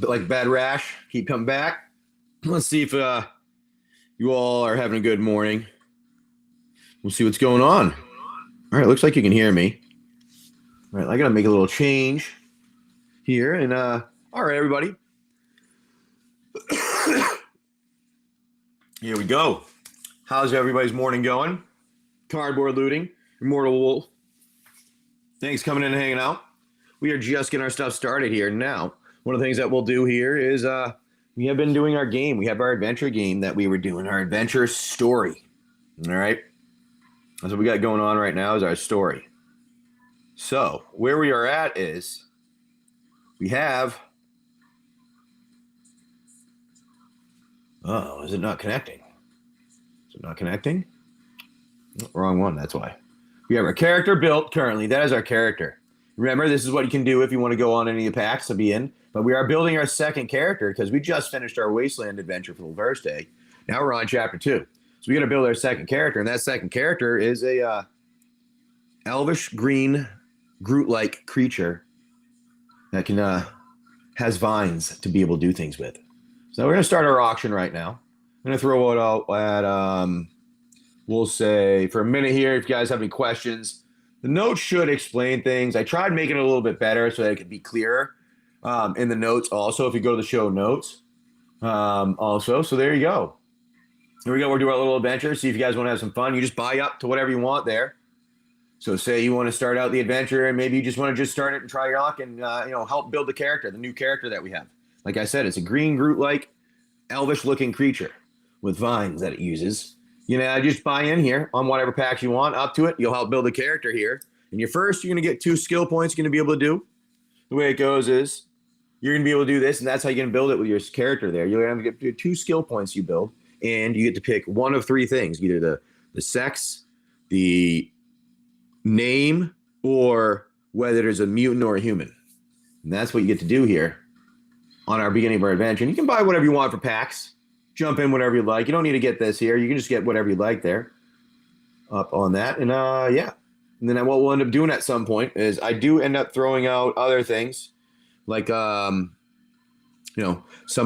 like bad rash. Keep coming back. Let's see if you all are having a good morning. We'll see what's going on. All right, looks like you can hear me. All right, I gotta make a little change here, and all right, everybody. Here we go. How's everybody's morning going? Cardboard looting, Immortal Wolf. Thanks for coming in and hanging out. We are just getting our stuff started here now. One of the things that we'll do here is we have been doing our game. We have our adventure game that we were doing, our adventure story. All right. That's what we got going on right now is our story. So where we are at is we have. Oh, is it not connecting? Is it not connecting? Oh, wrong one. That's why. We have our character built currently. That is our character. Remember, this is what you can do if you want to go on any of the packs to be in. But we are building our second character because we just finished our Wasteland adventure for the first day. Now we're on chapter 2. So we got to build our second character, and that second character is a elvish green Groot-like creature that can has vines to be able to do things with. So we're going to start our auction right now. I'm going to throw it out at we'll say for a minute here. If you guys have any questions, the notes should explain things. I tried making it a little bit better so that it could be clearer in the notes. Also, if you go to the show notes, also. So there you go. Here we go. We'll do our little adventure. See if you guys want to have some fun. You just buy up to whatever you want there. So say you want to start out the adventure and maybe you just want to just start it and try your luck and help build the character, the new character that we have. Like I said, it's a green Groot-like elvish-looking creature with vines that it uses. Just buy in here on whatever packs you want, up to it. You'll help build a character here. And you're going to get 2 skill points you're going to be able to do. The way it goes is you're going to be able to do this, and that's how you're going to build it with your character there. You're going to get 2 skill points you build, and you get to pick one of 3 things, either the sex, the name, or whether there's a mutant or a human. And that's what you get to do here on our beginning of our adventure. And you can buy whatever you want for packs. Jump in whatever you like. You don't need to get this here. You can just get whatever you like there up on that. And yeah. And then what we'll end up doing at some point is I do end up throwing out other things like, some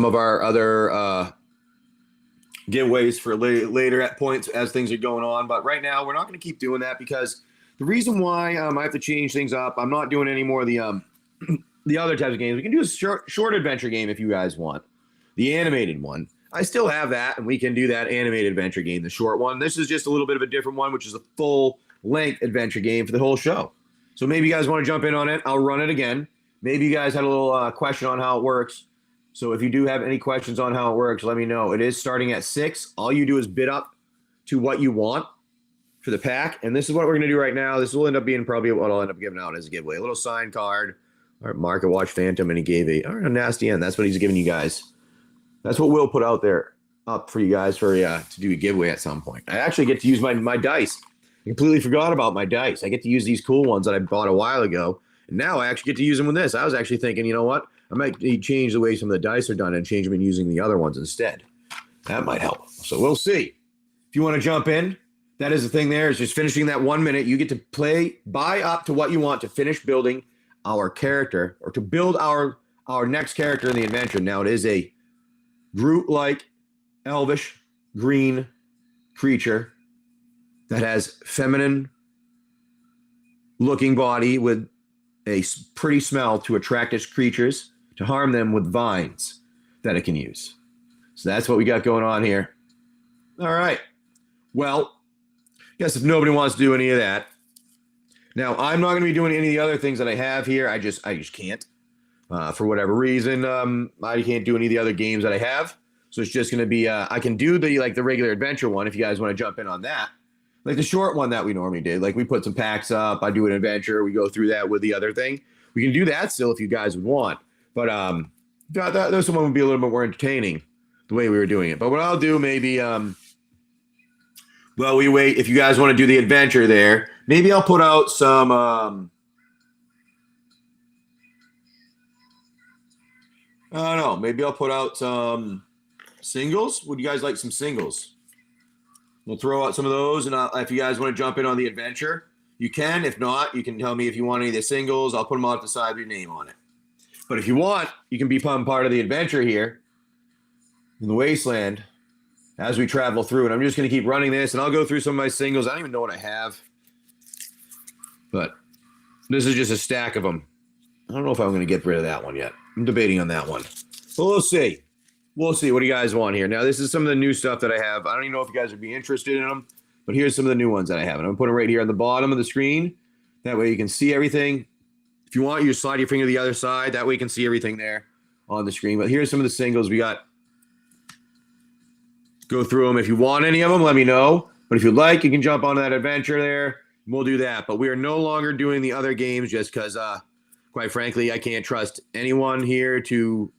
of our other giveaways for later at points as things are going on. But right now we're not going to keep doing that because the reason why I have to change things up, I'm not doing any more of the other types of games. We can do a short adventure game if you guys want. The animated one. I still have that, and we can do that animated adventure game, the short one. This is just a little bit of a different one, which is a full-length adventure game for the whole show. So maybe you guys want to jump in on it. I'll run it again. Maybe you guys had a little question on how it works. So if you do have any questions on how it works, let me know. It is starting at 6. All you do is bid up to what you want for the pack. And this is what we're going to do right now. This will end up being probably what I'll end up giving out as a giveaway. A little signed card. All right, Market Watch Phantom, and he gave a nasty end. That's what he's giving you guys. That's what we'll put out there up for you guys for to do a giveaway at some point. I actually get to use my dice. I completely forgot about my dice. I get to use these cool ones that I bought a while ago, and now I actually get to use them with this. I was actually thinking, you know what? I might change the way some of the dice are done and change them and using the other ones instead. That might help. So we'll see. If you want to jump in, that is the thing there. Is just finishing that 1 minute. You get to buy up to what you want to finish building our character or to build our next character in the adventure. Now it is a Groot-like, elvish, green creature that has feminine-looking body with a pretty smell to attract its creatures, to harm them with vines that it can use. So that's what we got going on here. All right. Well, I guess if nobody wants to do any of that. Now, I'm not going to be doing any of the other things that I have here. I just can't. For whatever reason, I can't do any of the other games that I have. So it's just going to be, I can do the regular adventure one if you guys want to jump in on that. Like the short one that we normally did. Like we put some packs up, I do an adventure, we go through that with the other thing. We can do that still if you guys would want. But this one would be a little bit more entertaining the way we were doing it. But what I'll do maybe, well, we wait. If you guys want to do the adventure there, maybe I'll put out some, I don't know. Maybe I'll put out some singles. Would you guys like some singles? We'll throw out some of those, and if you guys want to jump in on the adventure, you can. If not, you can tell me if you want any of the singles. I'll put them off the side with your name on it. But if you want, you can become part of the adventure here in the Wasteland as we travel through. And I'm just going to keep running this, and I'll go through some of my singles. I don't even know what I have, but this is just a stack of them. I don't know if I'm going to get rid of that one yet. I'm debating on that one. But we'll see. We'll see. What do you guys want here? Now, this is some of the new stuff that I have. I don't even know if you guys would be interested in them, but here's some of the new ones that I have. And I'm putting it right here on the bottom of the screen. That way you can see everything. If you want, you slide your finger to the other side. That way you can see everything there on the screen. But here's some of the singles we got. Go through them. If you want any of them, let me know. But if you'd like, you can jump onto that adventure there. We'll do that. But we are no longer doing the other games just because, quite frankly, I can't trust anyone here to,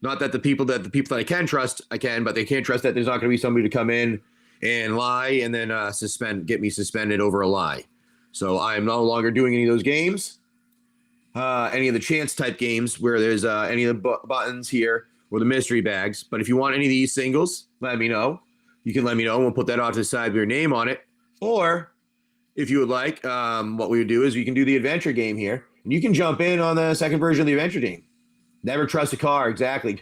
not that the people that I can trust, I can, but they can't trust that there's not going to be somebody to come in and lie and then get me suspended over a lie. So I am no longer doing any of those games. Any of the chance type games where there's any of the buttons here or the mystery bags. But if you want any of these singles, let me know. You can let me know, and we'll put that off to the side with your name on it. Or if you would like, what we would do is you can do the adventure game here, and you can jump in on the second version of the adventure game. Never trust a car, exactly.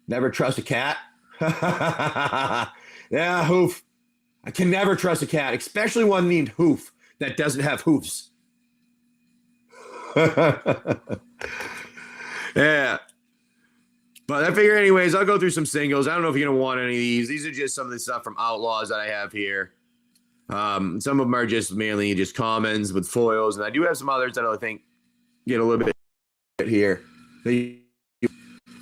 Never trust a cat. Yeah, Hoof. I can never trust a cat, especially one named Hoof that doesn't have hoofs. Yeah. But I figure anyways, I'll go through some singles. I don't know if you're going to want any of these. These are just some of the stuff from Outlaws that I have here. Some of them are just mainly just commons with foils. And I do have some others that I think get a little bit here.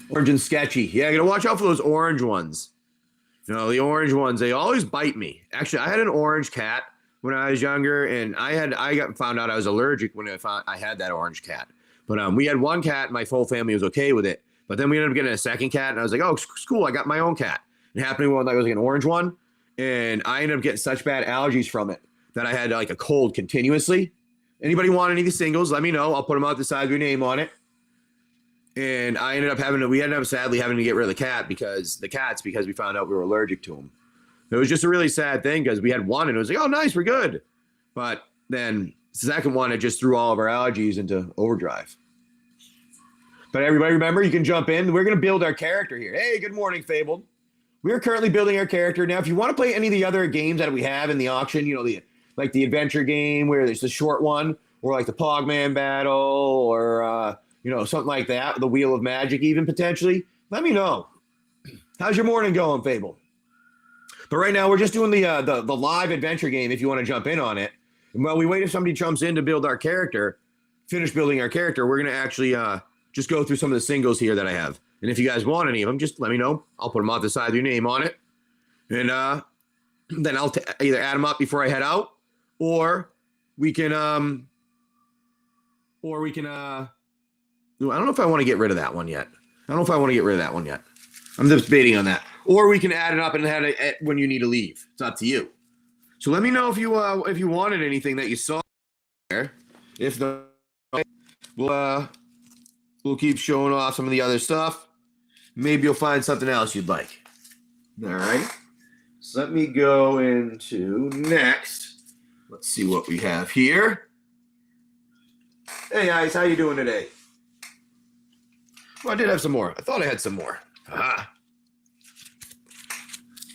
Orange and sketchy. Yeah, you got to watch out for those orange ones. You know, the orange ones, they always bite me. Actually, I had an orange cat when I was younger, and I found out I was allergic when I had that orange cat. But we had one cat, and my whole family was okay with it. But then we ended up getting a second cat, and I was like, oh, cool, I got my own cat. It happened when I was like an orange one, and I ended up getting such bad allergies from it that I had like a cold continuously. Anybody want any of these singles, let me know. I'll put them out the side of your name on it. And I ended up sadly having to get rid of the cat because we found out we were allergic to them. It was just a really sad thing because we had one and it was like, oh, nice, we're good. But then the second one, it just threw all of our allergies into overdrive. But everybody remember, you can jump in. We're going to build our character here. Hey, good morning, Fabled. We're currently building our character. Now, if you want to play any of the other games that we have in the auction, you know, like the adventure game where there's the short one, or like the Pogman battle, or, you know, something like that, the Wheel of Magic even potentially, let me know. How's your morning going, Fable? But right now, we're just doing the live adventure game if you want to jump in on it. And while we wait if somebody jumps in to build our character, finish building our character, we're going to actually just go through some of the singles here that I have. And if you guys want any of them, just let me know. I'll put them off the side of your name on it. And then I'll either add them up before I head out, or we can I don't know if I want to get rid of that one yet. I'm just debating on that. Or we can add it up and add it when you need to leave. It's up to you. So let me know if you wanted anything that you saw there. If not, we'll keep showing off some of the other stuff. Maybe you'll find something else you'd like. All right. So let me go into next. Let's see what we have here. Hey guys, how you doing today? Well, I did have some more. I thought I had some more. Aha.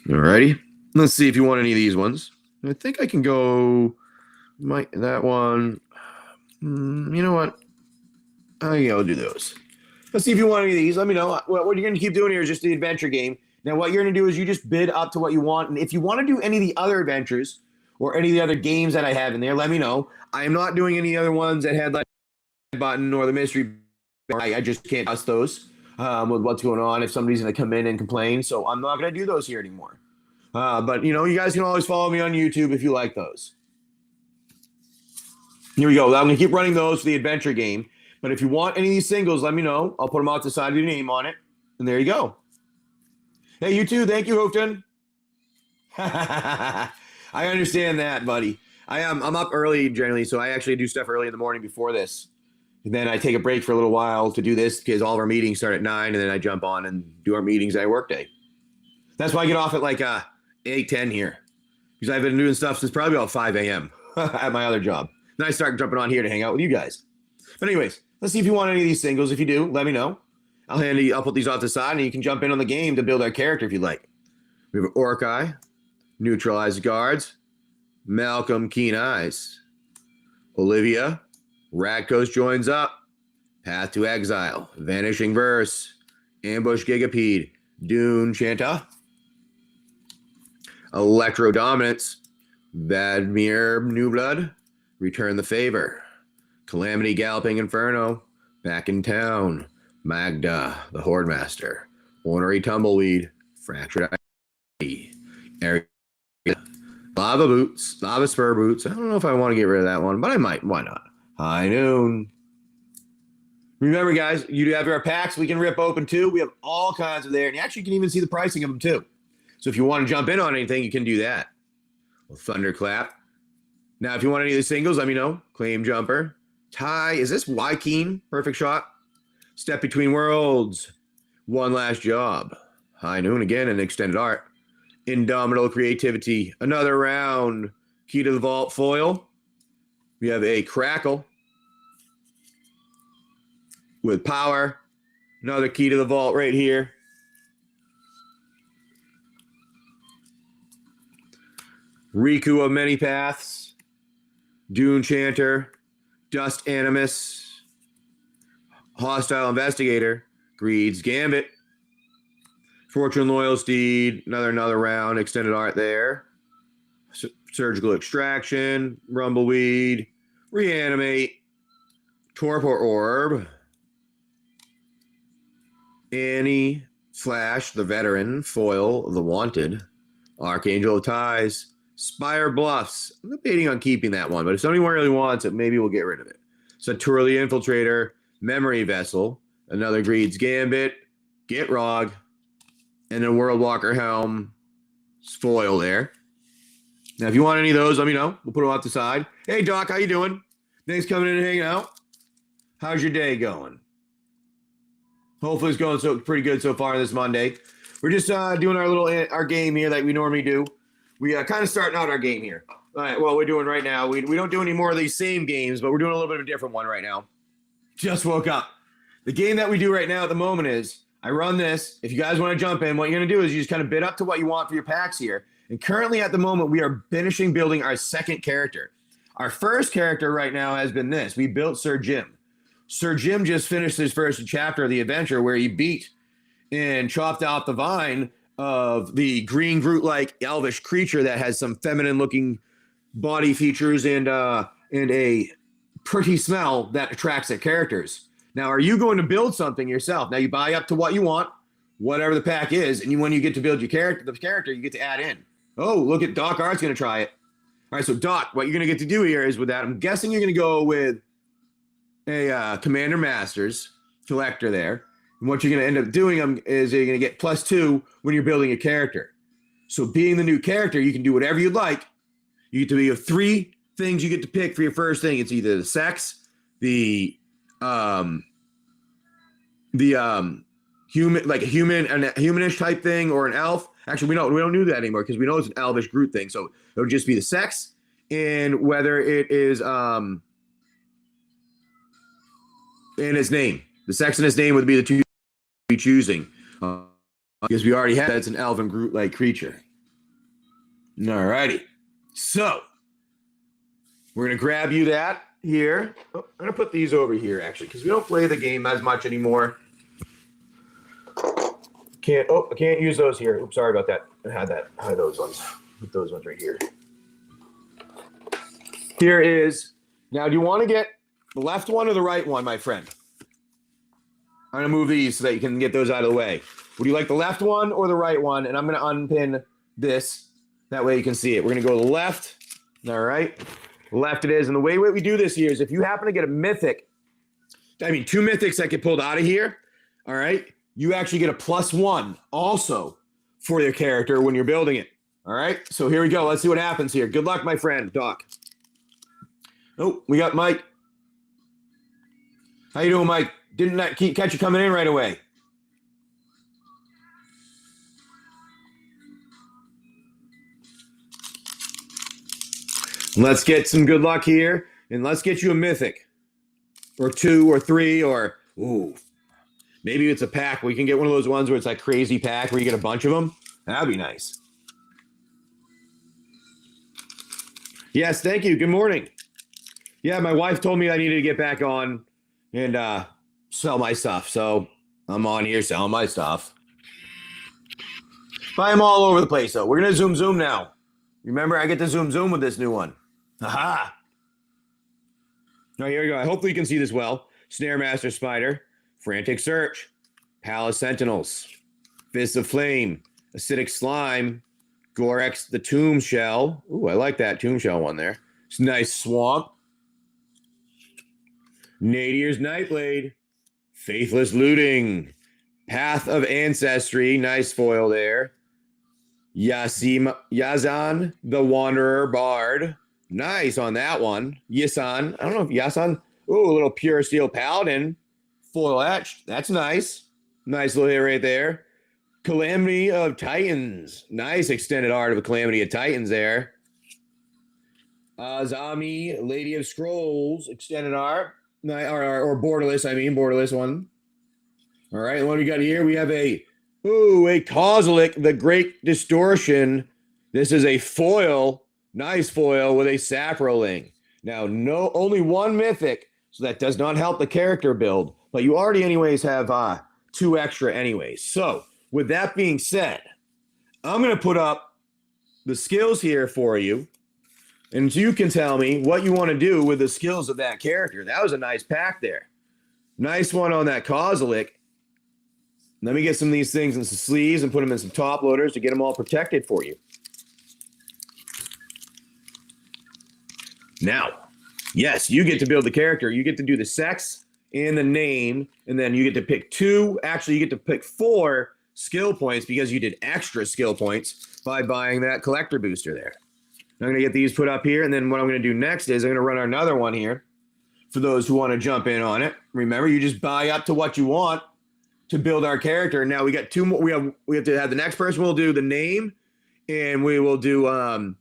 Alrighty. Let's see if you want any of these ones. I think I can go that one. You know what? I'll do those. Let's see if you want any of these. Let me know. What you're going to keep doing here is just the adventure game. Now, what you're going to do is you just bid up to what you want. And if you want to do any of the other adventures or any of the other games that I have in there, let me know. I am not doing any other ones that had like button or the mystery. I just can't trust those with what's going on if somebody's going to come in and complain. So I'm not going to do those here anymore. But, you know, you guys can always follow me on YouTube if you like those. Here we go. I'm going to keep running those for the adventure game. But if you want any of these singles, let me know. I'll put them out the side of your name on it. And there you go. Hey, you too. Thank you, Hoofton. I understand that, buddy. I'm up early generally, so I actually do stuff early in the morning before this. And then I take a break for a little while to do this because all of our meetings start at 9, and then I jump on and do our meetings at work day. That's why I get off at like 8:10 here, because I've been doing stuff since probably about 5 a.m. at my other job. Then I start jumping on here to hang out with you guys. But anyways, Let's see if you want any of these singles. If you do, let me know. I'll put these off the side, and you can jump in on the game to build our character if you like. We have Orkai, Neutralized Guards, Malcolm Keen Eyes, Olivia, Rakdos joins up, Path to Exile, Vanishing Verse, Ambush Gigapede, Dune Chanta, Electro Dominance, Vadmir New Blood, Return the Favor, Calamity Galloping Inferno, Back in Town, Magda, the Horde Master, Ornery Tumbleweed, Fractured Eye, Lava Boots, Lava Spur Boots. I don't know if I want to get rid of that one, but I might. Why not? High Noon. Remember, guys, you do have our packs we can rip open too. We have all kinds of there, and you actually can even see the pricing of them too. So if you want to jump in on anything, you can do that. Well, Thunderclap. Now, if you want any of the singles, let me know. Claim Jumper. Ty, is this Wykeen? Perfect Shot. Step Between Worlds. One Last Job. High Noon again and Extended Art. Indomitable Creativity. Another round. Key to the Vault foil. We have a Crackle with Power. Another Key to the Vault right here. Riku of Many Paths, Dune Chanter, Dust Animus, Hostile Investigator, Greed's Gambit, Fortune Loyal Steed, another round, extended art there, Surgical Extraction, Rumbleweed, Reanimate, Torpor Orb, Annie, Flash, the Veteran, Foil, the Wanted, Archangel of Ties, Spire Bluffs. I'm debating on keeping that one, but if somebody really wants it, maybe we'll get rid of it. Satura the Infiltrator, Memory Vessel, another Greed's Gambit, Get Rog, and then World Walker Helm, foil there. Now, if you want any of those, let me know. We'll put them off the side. Hey, Doc, how you doing? Thanks for coming in and hanging out. How's your day going? Hopefully it's going pretty good so far this Monday. We're just doing our game here like we normally do. We kind of starting out our game here. All right, well, we're doing right now. We don't do any more of these same games, but we're doing a little bit of a different one right now. Just woke up. The game that we do right now at the moment is I run this. If you guys want to jump in, what you're going to do is you just kind of bid up to what you want for your packs here. And currently at the moment, we are finishing building our second character. Our first character right now has been this. We built Sir Jim. Sir Jim just finished his first chapter of the adventure where he beat and chopped out the vine of the green Groot-like elvish creature that has some feminine-looking body features and a pretty smell that attracts their characters. Now, are you going to build something yourself? Now, you buy up to what you want, whatever the pack is, and when you get to build your character, you get to add in. Oh, look at Doc Art's going to try it. All right, so Doc, what you're going to get to do here is with that, I'm guessing you're going to go with a Commander Masters collector there. And what you're going to end up doing is you're going to get +2 when you're building a character. So being the new character, you can do whatever you'd like. You get to be 3 things you get to pick for your first thing. It's either the sex, the human, like a human, a humanish type thing, or an elf. Actually, we don't do that anymore because we know it's an elvish Groot thing. So it'll just be the sex and whether it is and his name. The sex and his name would be the 2 be choosing because we already have it's an elven Groot-like creature. All righty, so we're gonna grab you that here. Oh, I'm gonna put these over here actually because we don't play the game as much anymore. I can't use those here. Oops, sorry about that. I had those ones. Put those ones right here. Here is now. Do you want to get the left one or the right one, my friend? I'm going to move these so that you can get those out of the way. Would you like the left one or the right one? And I'm going to unpin this. That way you can see it. We're going to go to the left. All right. Left it is. And the way we do this here is if you happen to get a mythic, 2 mythics that get pulled out of here, all right, you actually get a +1 also for your character when you're building it. All right. So here we go. Let's see what happens here. Good luck, my friend, Doc. Oh, we got Mike. How you doing, Mike? Didn't catch you coming in right away. Let's get some good luck here, and let's get you a mythic. or 2 or 3 or ooh, maybe it's a pack. We can get one of those ones where it's like crazy pack where you get a bunch of them. That'd be nice. Yes, thank you. Good morning. Yeah, my wife told me I needed to get back on and sell my stuff. So I'm on here selling my stuff. But I'm all over the place, though. We're going to zoom now. Remember, I get to zoom with this new one. Aha! All right, here we go. Hopefully you can see this well. Snare Master Spider, Frantic Search, Palace Sentinels, Fist of Flame, Acidic Slime, Gorex the Tomb Shell. Ooh, I like that Tomb Shell one there. It's a nice Swamp. Nadier's Nightblade, Faithless Looting, Path of Ancestry, nice foil there. Yazan the Wanderer Bard, nice on that one. Yasan, I don't know if Yasan. Ooh, a little Pure Steel Paladin, foil etched. That's nice. Nice little hit right there. Calamity of Titans, nice extended art of a Calamity of Titans there. Azami, Lady of Scrolls, extended art. Or borderless, borderless one. All right, what do we got here? We have a Kozilek, the Great Distortion. This is a foil, nice foil with a Saproling. Now, only one mythic, so that does not help the character build, but you already anyways have 2 extra anyways. So, with that being said, I'm going to put up the skills here for you. And you can tell me what you want to do with the skills of that character. That was a nice pack there. Nice one on that Kozilek. Let me get some of these things in some sleeves and put them in some top loaders to get them all protected for you. Now, yes, you get to build the character. You get to do the sex and the name, and then you get to pick 2. Actually, you get to pick 4 skill points because you did extra skill points by buying that collector booster there. I'm going to get these put up here, and then what I'm going to do next is I'm going to run another one here for those who want to jump in on it. Remember, you just buy up to what you want to build our character. Now we got 2 more. We have to have the next person. We'll do the name, and we will do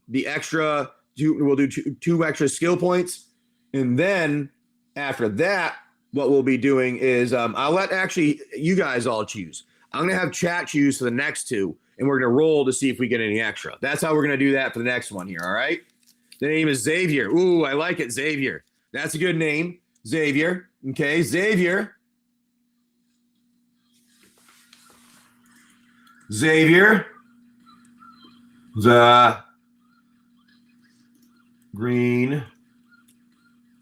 the extra. We'll do 2 extra skill points, and then after that, what we'll be doing is I'll let actually you guys all choose. I'm going to have chat choose for the next 2. And we're going to roll to see if we get any extra. That's how we're going to do that for the next one here, all right? The name is Xavier. Ooh, I like it, Xavier. That's a good name, Xavier. Okay, Xavier. Xavier. The green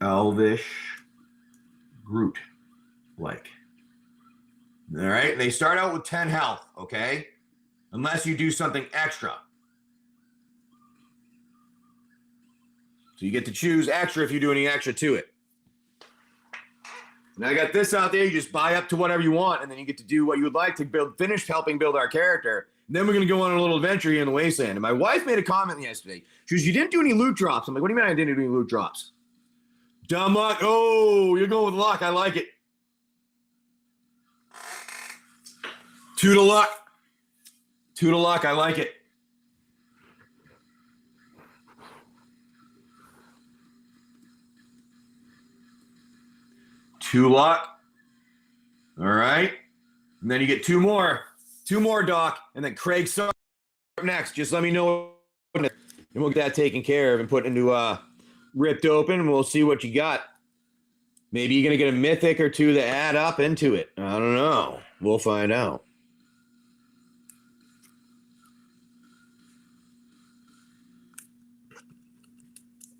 elvish Groot-like. All right, they start out with 10 health, okay? Unless you do something extra. So you get to choose extra if you do any extra to it. Now I got this out there. You just buy up to whatever you want, and then you get to do what you would like to finish helping build our character. And then we're going to go on a little adventure here in the Wasteland. And my wife made a comment yesterday. She goes, you didn't do any loot drops. I'm like, what do you mean I didn't do any loot drops? Dumb luck. Oh, you're going with luck. I like it. 2 to luck. 2 to luck. I like it. Two luck. All right. And then you get 2 more. 2 more, Doc. And then Craig up next. Just let me know. And we'll get that taken care of and put into ripped open. And we'll see what you got. Maybe you're going to get a mythic or 2 to add up into it. I don't know. We'll find out.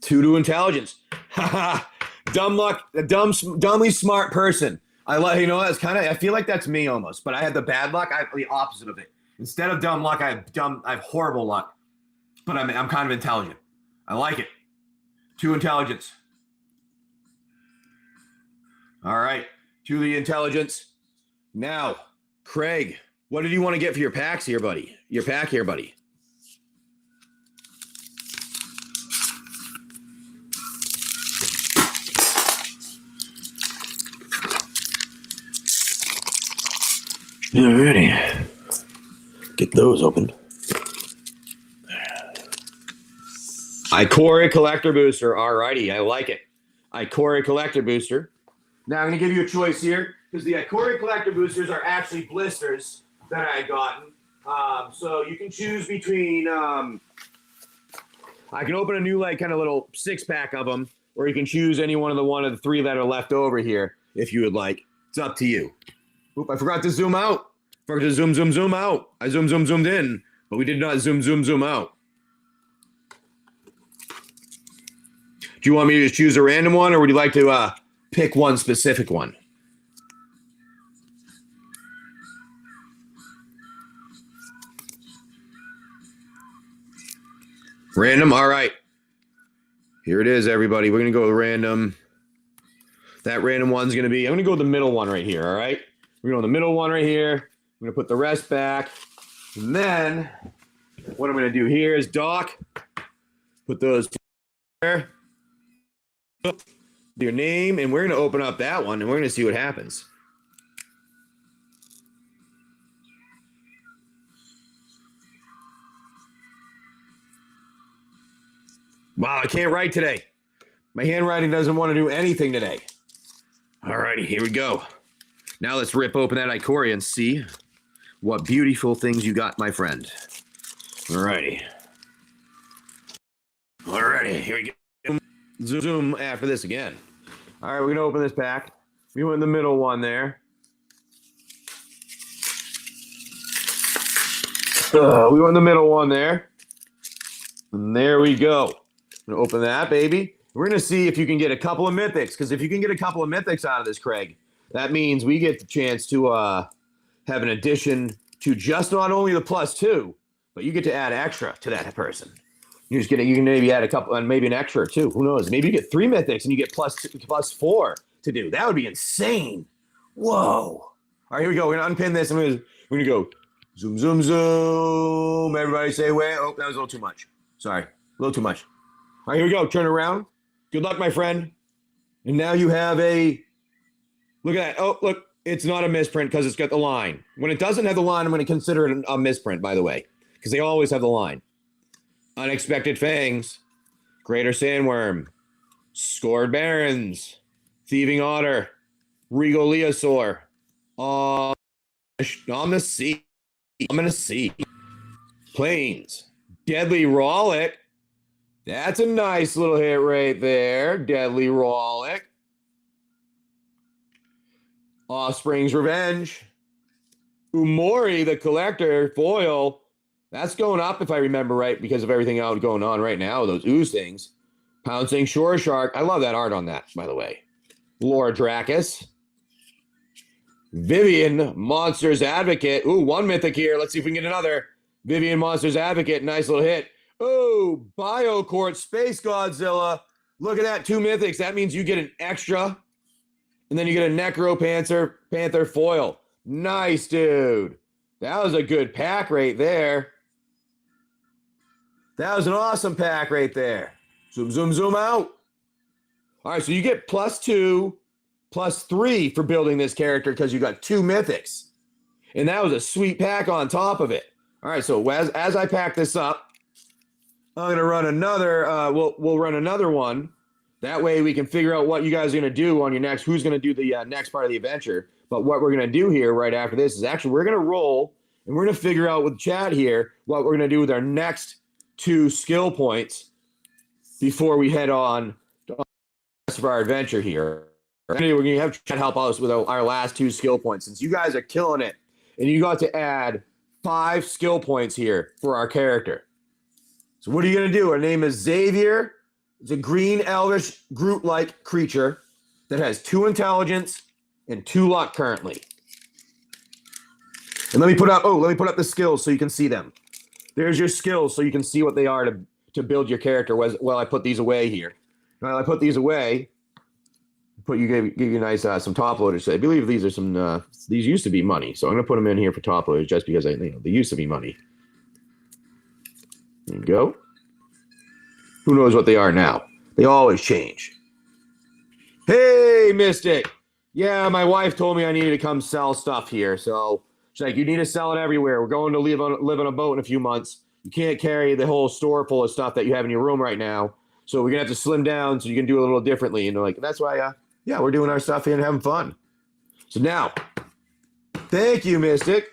Two to intelligence. Dumb luck. A dumbly smart person. I like, that's kind of, I feel like that's me almost, but I had the bad luck. I have the opposite of it. Instead of dumb luck, I have horrible luck, but I'm kind of intelligent. I like it. 2 intelligence. All right. 2 the intelligence. Now, Craig, what did you want to get for your packs here, buddy? Your pack here, buddy. Alrighty. Get those open. Ikori Collector Booster. Alrighty, I like it. Ikori Collector Booster. Now I'm going to give you a choice here because the Ikoria Collector Boosters are actually blisters that I had gotten. So you can choose between, I can open a new like kind of little 6-pack of them, or you can choose any one of the 3 that are left over here if you would like. It's up to you. Oop, I forgot to zoom out. Forgot to zoom out. I zoomed in, but we did not zoom out. Do you want me to just choose a random one, or would you like to pick one specific one? Random? All right. Here it is, everybody. We're going to go with random. That random one's going to be, I'm going to go with the middle one right here, all right? We're going to go with the middle one right here. I'm going to put the rest back. And then what I'm going to do here is dock. Put those there. Your name, and we're going to open up that one, and we're going to see what happens. Wow, I can't write today. My handwriting doesn't want to do anything today. All righty, here we go. Now let's rip open that Ikoria and see what beautiful things you got, my friend. All righty. All righty, here we go. Zoom after this again. All right, we're going to open this pack. We went in the middle one there. We went in the middle one there. And there we go. I'm going to open that, baby. We're going to see if you can get a couple of mythics, because if you can get a couple of mythics out of this, Craig, that means we get the chance to have an addition to just not only the +2, but you get to add extra to that person. You can maybe add a couple, and maybe an extra or 2. Who knows? Maybe you get 3 mythics and you get +4 to do. That would be insane. Whoa! All right, here we go. We're gonna unpin this. We're gonna go zoom, zoom, zoom. Everybody say wait. Oh, that was a little too much. Sorry, a little too much. All right, here we go. Turn around. Good luck, my friend. And now you have a. Look at that. Oh, look. It's not a misprint because it's got the line. When it doesn't have the line, I'm going to consider it a misprint, by the way, because they always have the line. Unexpected Fangs, Greater Sandworm, Scored Barons, Thieving Otter, Regal Leosaur, on the Sea, I'm gonna see. Plains, Deadly Rollick. That's a nice little hit right there. Deadly Rollick. Offspring's Revenge. Umori, the Collector, foil. That's going up, if I remember right, because of everything out going on right now, those ooze things. Pouncing Shore Shark. I love that art on that, by the way. Lord Dracus. Vivian, Monsters Advocate. Ooh, 1 mythic here. Let's see if we can get another. Vivian, Monsters Advocate. Nice little hit. Ooh, Biocourt, Space Godzilla. Look at that, 2 mythics. That means you get an extra. And then you get a Necro Panther foil. Nice, dude. That was a good pack right there. That was an awesome pack right there. Zoom, zoom, zoom out. All right, so you get +2, +3 for building this character because you got 2 mythics. And that was a sweet pack on top of it. All right, so as I pack this up, I'm going to run another, we'll run another one. That way we can figure out what you guys are going to do on your next, who's going to do the next part of the adventure. But what we're going to do here right after this is actually we're going to roll and we're going to figure out with chat here what we're going to do with our next 2 skill points before we head on to the rest of our adventure here. We're going to have chat help us with our last 2 skill points. Since you guys are killing it and you got to add 5 skill points here for our character. So what are you going to do? Our name is Xavier. It's a green elvish Groot-like creature that has 2 intelligence and 2 luck currently. And let me put up the skills so you can see them. There's your skills so you can see what they are to build your character. Well, I put these away here. While I put these away, give you nice some top loaders. I believe these are some. These used to be money, so I'm gonna put them in here for top loaders just because they used to be money. There you go. Who knows what they are now? They always change. Hey, Mystic. Yeah, my wife told me I needed to come sell stuff here, so she's like, you need to sell it everywhere. We're going to live on a boat in a few months. You can't carry the whole store full of stuff that you have in your room right now. So we're going to have to slim down so you can do it a little differently. And they're like, that's why yeah, we're doing our stuff here and having fun. So now, thank you, Mystic.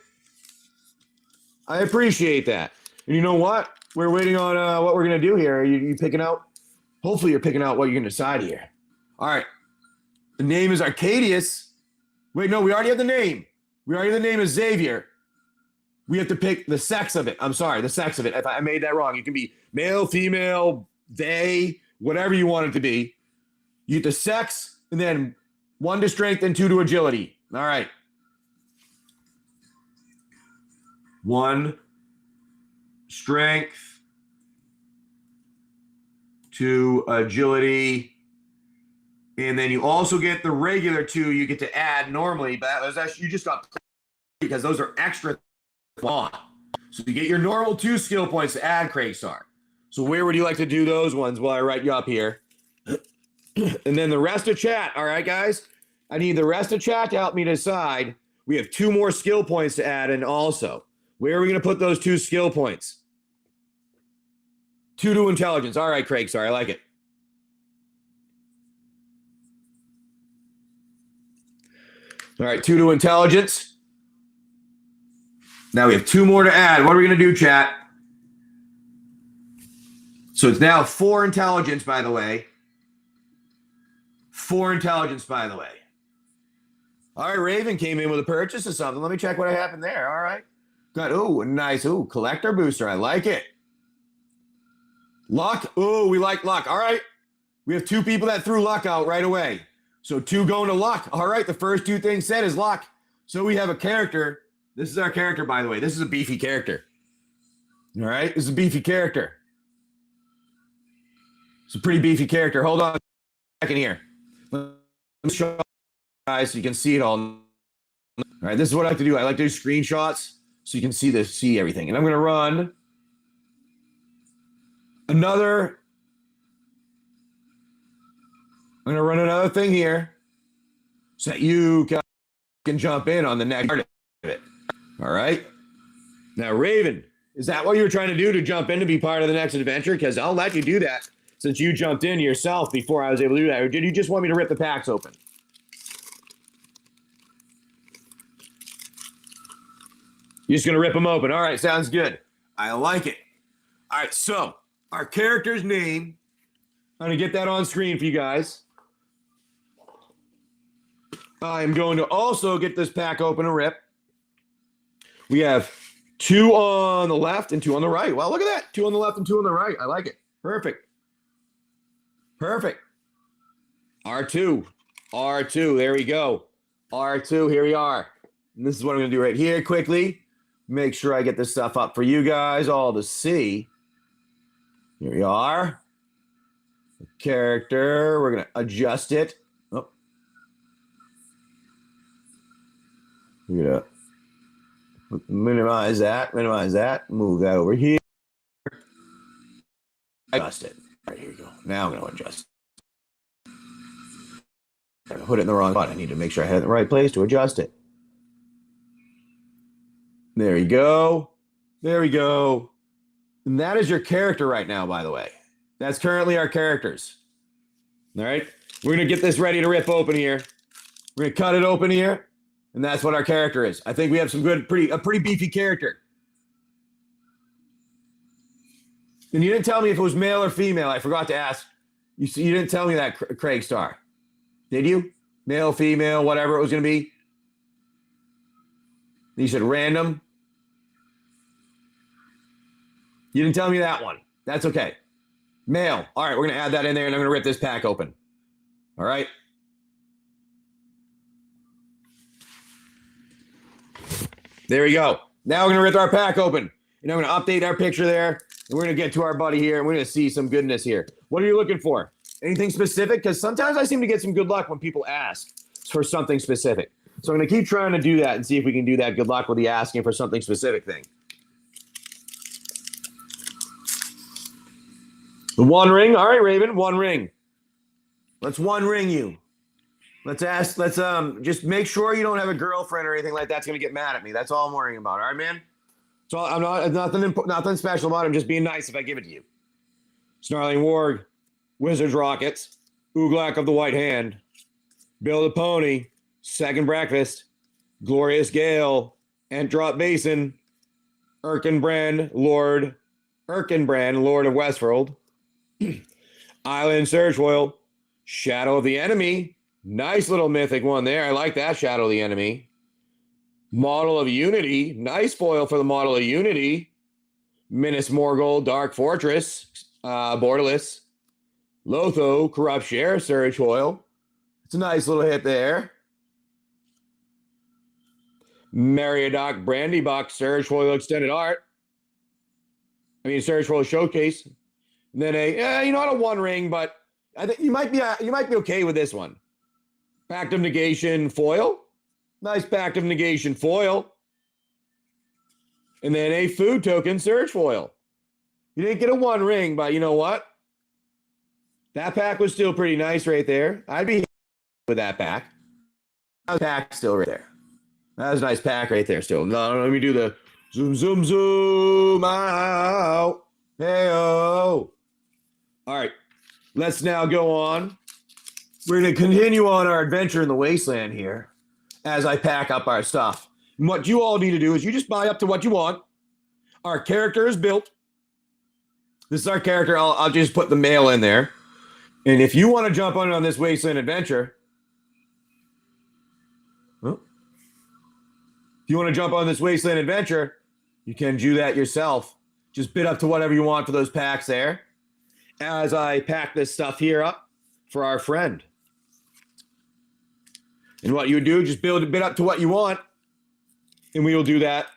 I appreciate that. And you know what? We're waiting on what we're going to do here. Are you picking out? Hopefully you're picking out what you're going to decide here. All right. The name is Arcadius. Wait, no, we already have the name. We already have the name is Xavier. We have to pick the sex of it. I'm sorry, the sex of it. If I made that wrong, it can be male, female, they, whatever you want it to be. You get the sex, and then 1 to strength and 2 to agility. All right. 1 strength, 2 agility, and then you also get the regular 2 you get to add normally, but that was actually, you just got because those are extra on. So you get your normal 2 skill points to add, Craigstar. So where would you like to do those ones while I write you up here? And then the rest of chat, all right, guys? I need the rest of chat to help me decide. We have 2 more skill points to add in also. Where are we going to put those 2 skill points? 2 to intelligence. All right, Craigstar, I like it. All right, 2 to intelligence. Now we have 2 more to add. What are we going to do, chat? So it's now 4 intelligence, by the way. 4 intelligence, by the way. All right, Raven came in with a purchase of something. Let me check what happened there. All right. Good. Ooh, nice. Ooh, collector booster. I like it. Luck. Ooh, we like luck. All right. We have 2 people that threw luck out right away. So 2 going to luck. All right. The first 2 things said is luck. So we have a character. This is our character, by the way. This is a beefy character. All right. This is a beefy character. It's a pretty beefy character. Hold on a second here. Let me show you guys so you can see it all. All right. This is what I like to do. I like to do screenshots so you can see everything. And I'm going to run another. I'm going to run another thing here so that you can jump in on the next part of it. All right. Now, Raven, is that what you were trying to do, to jump in to be part of the next adventure? Because I'll let you do that since you jumped in yourself before I was able to do that. Or did you just want me to rip the packs open? You're just going to rip them open. All right. Sounds good. I like it. All right. So our character's name, I'm going to get that on screen for you guys. I'm going to also get this pack open and rip. We have 2 on the left and 2 on the right. Wow, look at that. 2 on the left and 2 on the right. I like it. Perfect. Perfect. R2. R2. There we go. R2. Here we are. And this is what I'm going to do right here quickly. Make sure I get this stuff up for you guys all to see. Here we are. The character. We're going to adjust it. Oh. We're going to minimize that, move that over here. Adjust it. All right, here we go. Now I'm going to adjust. I put it in the wrong spot. I need to make sure I have it in the right place to adjust it. There we go. There we go. And that is your character right now, by the way. That's currently our characters. All right. We're going to get this ready to rip open here. We're going to cut it open here. And that's what our character is. I think we have some good, a pretty beefy character. And you didn't tell me if it was male or female. I forgot to ask. You didn't tell me that, Craigstar. Did you? Male, female, whatever it was going to be. You said random. You didn't tell me that one. That's okay. Male. All right, we're going to add that in there, and I'm going to rip this pack open. All right. There we go. Now we're going to rip our pack open. And I'm going to update our picture there. And we're going to get to our buddy here. And we're going to see some goodness here. What are you looking for? Anything specific? Because sometimes I seem to get some good luck when people ask for something specific. So I'm going to keep trying to do that and see if we can do that good luck with the asking for something specific thing. The one ring. All right, Raven. One ring. Let's one ring you. Let's just make sure you don't have a girlfriend or anything like that's going to get mad at me. That's all I'm worrying about. All right, man? So I'm not, nothing special about it. I'm just being nice if I give it to you. Snarling Warg, Wizard's Rockets, Uglak of the White Hand, Build a Pony, Second Breakfast, Glorious Gale, Entrop Basin, Erkenbrand, Lord of Westworld, Island Searchfoil, Shadow of the Enemy. Nice little mythic one there. I like that, Shadow of the Enemy. Model of Unity. Nice foil for the Model of Unity. Minas Morgul, Dark Fortress, Borderless. Lotho, Corrupt Share, Searchfoil. It's a nice little hit there. Meriadoc, Brandybuck, Searchfoil Extended Art. Searchfoil Showcase. And then not a one ring, but I think you might be okay with this one. Pact of Negation foil. Nice Pact of Negation foil. And then a food token Searchfoil. You didn't get a one ring, but you know what? That pack was still pretty nice right there. I'd be with that pack. That pack still right there. That was a nice pack right there still. No, let me do the zoom, zoom, zoom out. Hey-oh. All right. Let's now go on. We're going to continue on our adventure in the Wasteland here as I pack up our stuff. And what you all need to do is you just buy up to what you want. Our character is built. This is our character. I'll just put the mail in there. And if you want to jump on this Wasteland adventure, if you want to jump on this Wasteland adventure, you can do that yourself. Just bid up to whatever you want for those packs there. As I pack this stuff here up for our friend. And what you would do, just bid up to what you want, and we will do that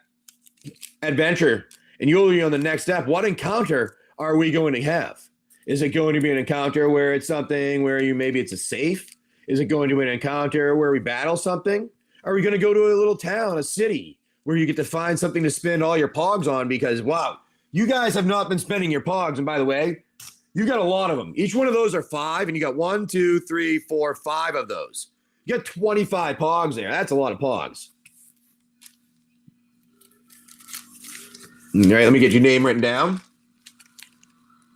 adventure. And you'll be on the next step. What encounter are we going to have? Is it going to be an encounter where it's something where maybe it's a safe? Is it going to be an encounter where we battle something? Are we going to go to a little town, a city, where you get to find something to spend all your pogs on? Because, wow, you guys have not been spending your pogs. And by the way, you got a lot of them. Each one of those are 5, and you got 1, 2, 3, 4, 5 of those. You got 25 pogs there. That's a lot of pogs. All right, let me get your name written down.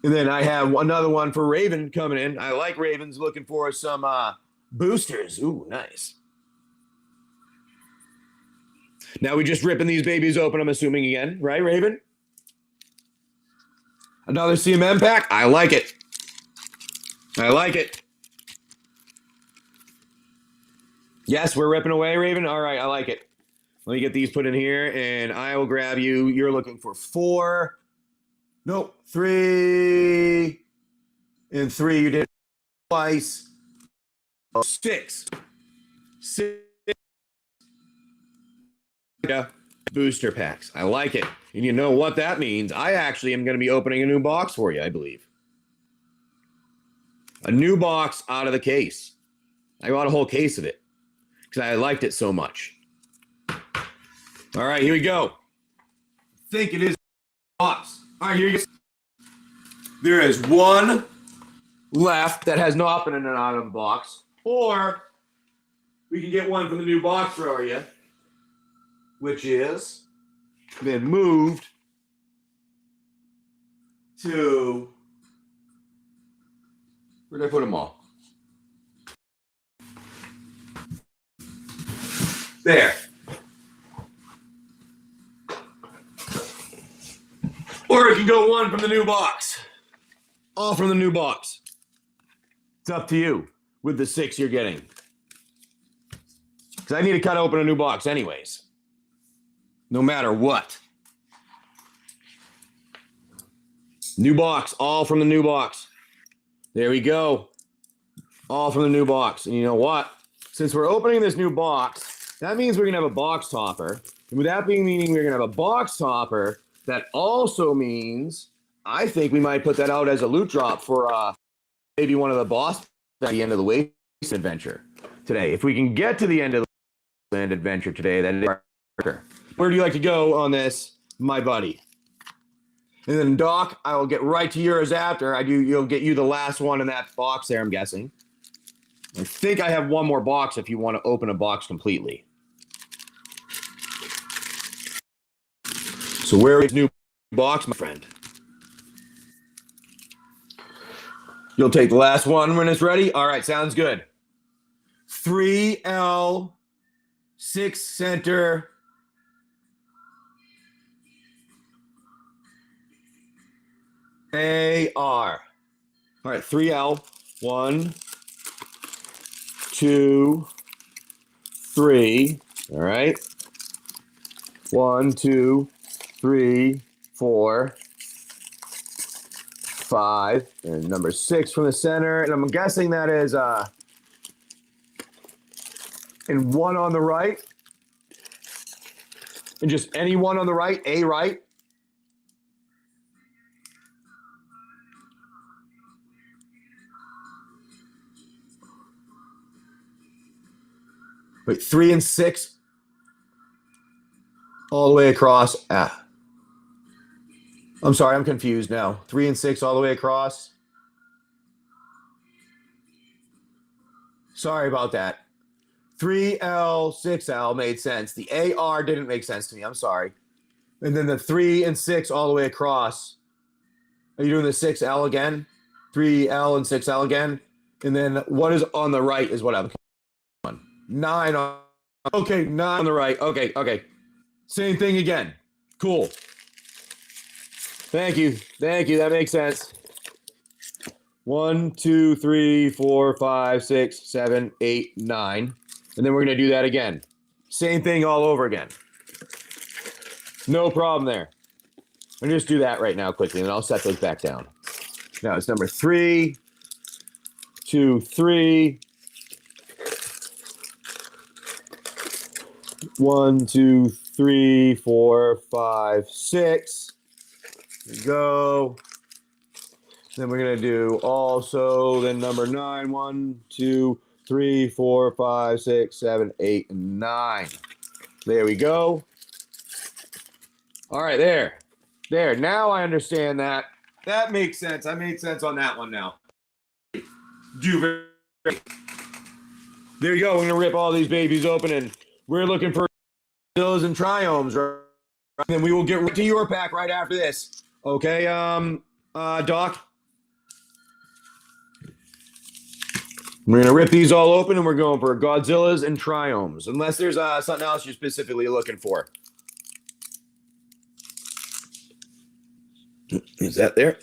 And then I have another one for Raven coming in. I like Ravens, looking for some boosters. Ooh, nice. Now we just ripping these babies open, I'm assuming again, right, Raven? Another CMM pack. I like it. I like it. Yes, we're ripping away, Raven. All right, I like it. Let me get these put in here, and I will grab you. You're looking for 4. Nope, 3. And 3, you did twice. 6. 6 booster packs. I like it. And you know what that means? I actually am going to be opening a new box for you, I believe. A new box out of the case. I bought a whole case of it because I liked it so much. All right, here we go. I think it is a box. All right, here you go. There is one left that has not been in and out of the box. Or we can get one from the new box for you, which is been moved to, where did I put them all? There. Or it can go one from the new box. All from the new box. It's up to you with the 6 you're getting. Because I need to cut open a new box anyways. No matter what. New box. All from the new box. There we go. All from the new box. And you know what? Since we're opening this new box, that means we're going to have a box topper. And with that meaning we're going to have a box topper, that also means I think we might put that out as a loot drop for maybe one of the boss at the end of the Wasteland adventure today. If we can get to the end of the Wasteland adventure today, then where do you like to go on this, my buddy? And then Doc, I will get right to yours after. You'll get you the last one in that box there, I'm guessing. I think I have one more box if you want to open a box completely. So where is new box, my friend? You'll take the last one when it's ready? All right, sounds good. 3L, 6 center, AR. All right, 3L. 1, 2, 3. All right. 1, 2, 3, 4, 5. And number 6 from the center. And I'm guessing that is and 1 on the right. And just any one on the right, A right. Wait, 3 and 6 all the way across. I'm sorry, I'm confused now. 3 and 6 all the way across. Sorry about that. 3L, 6L made sense. The AR didn't make sense to me. I'm sorry. And then the 3 and 6 all the way across. Are you doing the 6L again? 3L and 6L again? And then what is on the right is what I'm on. 9 on. Okay, 9 on the right. Okay. Same thing again. Cool. Thank you. That makes sense. 1, 2, 3, 4, 5, 6, 7, 8, 9. And then we're going to do that again. Same thing all over again. No problem there. I'm going to just do that right now quickly, and I'll set those back down. Now it's number 3, 2, 3. 1, 2, 3, 4, 5, 6. There we go. Then we're going to do also then number 9. 1, 2, 3, 4, 5, 6, 7, 8, and 9. There we go. All right, there. Now I understand that. That makes sense. I made sense on that one now. There you go. We're going to rip all these babies open, and we're looking for Godzillas and Triomes, right? And then we will get to your pack right after this. Okay, Doc? We're going to rip these all open, and we're going for Godzillas and Triomes, unless there's something else you're specifically looking for. Is that there?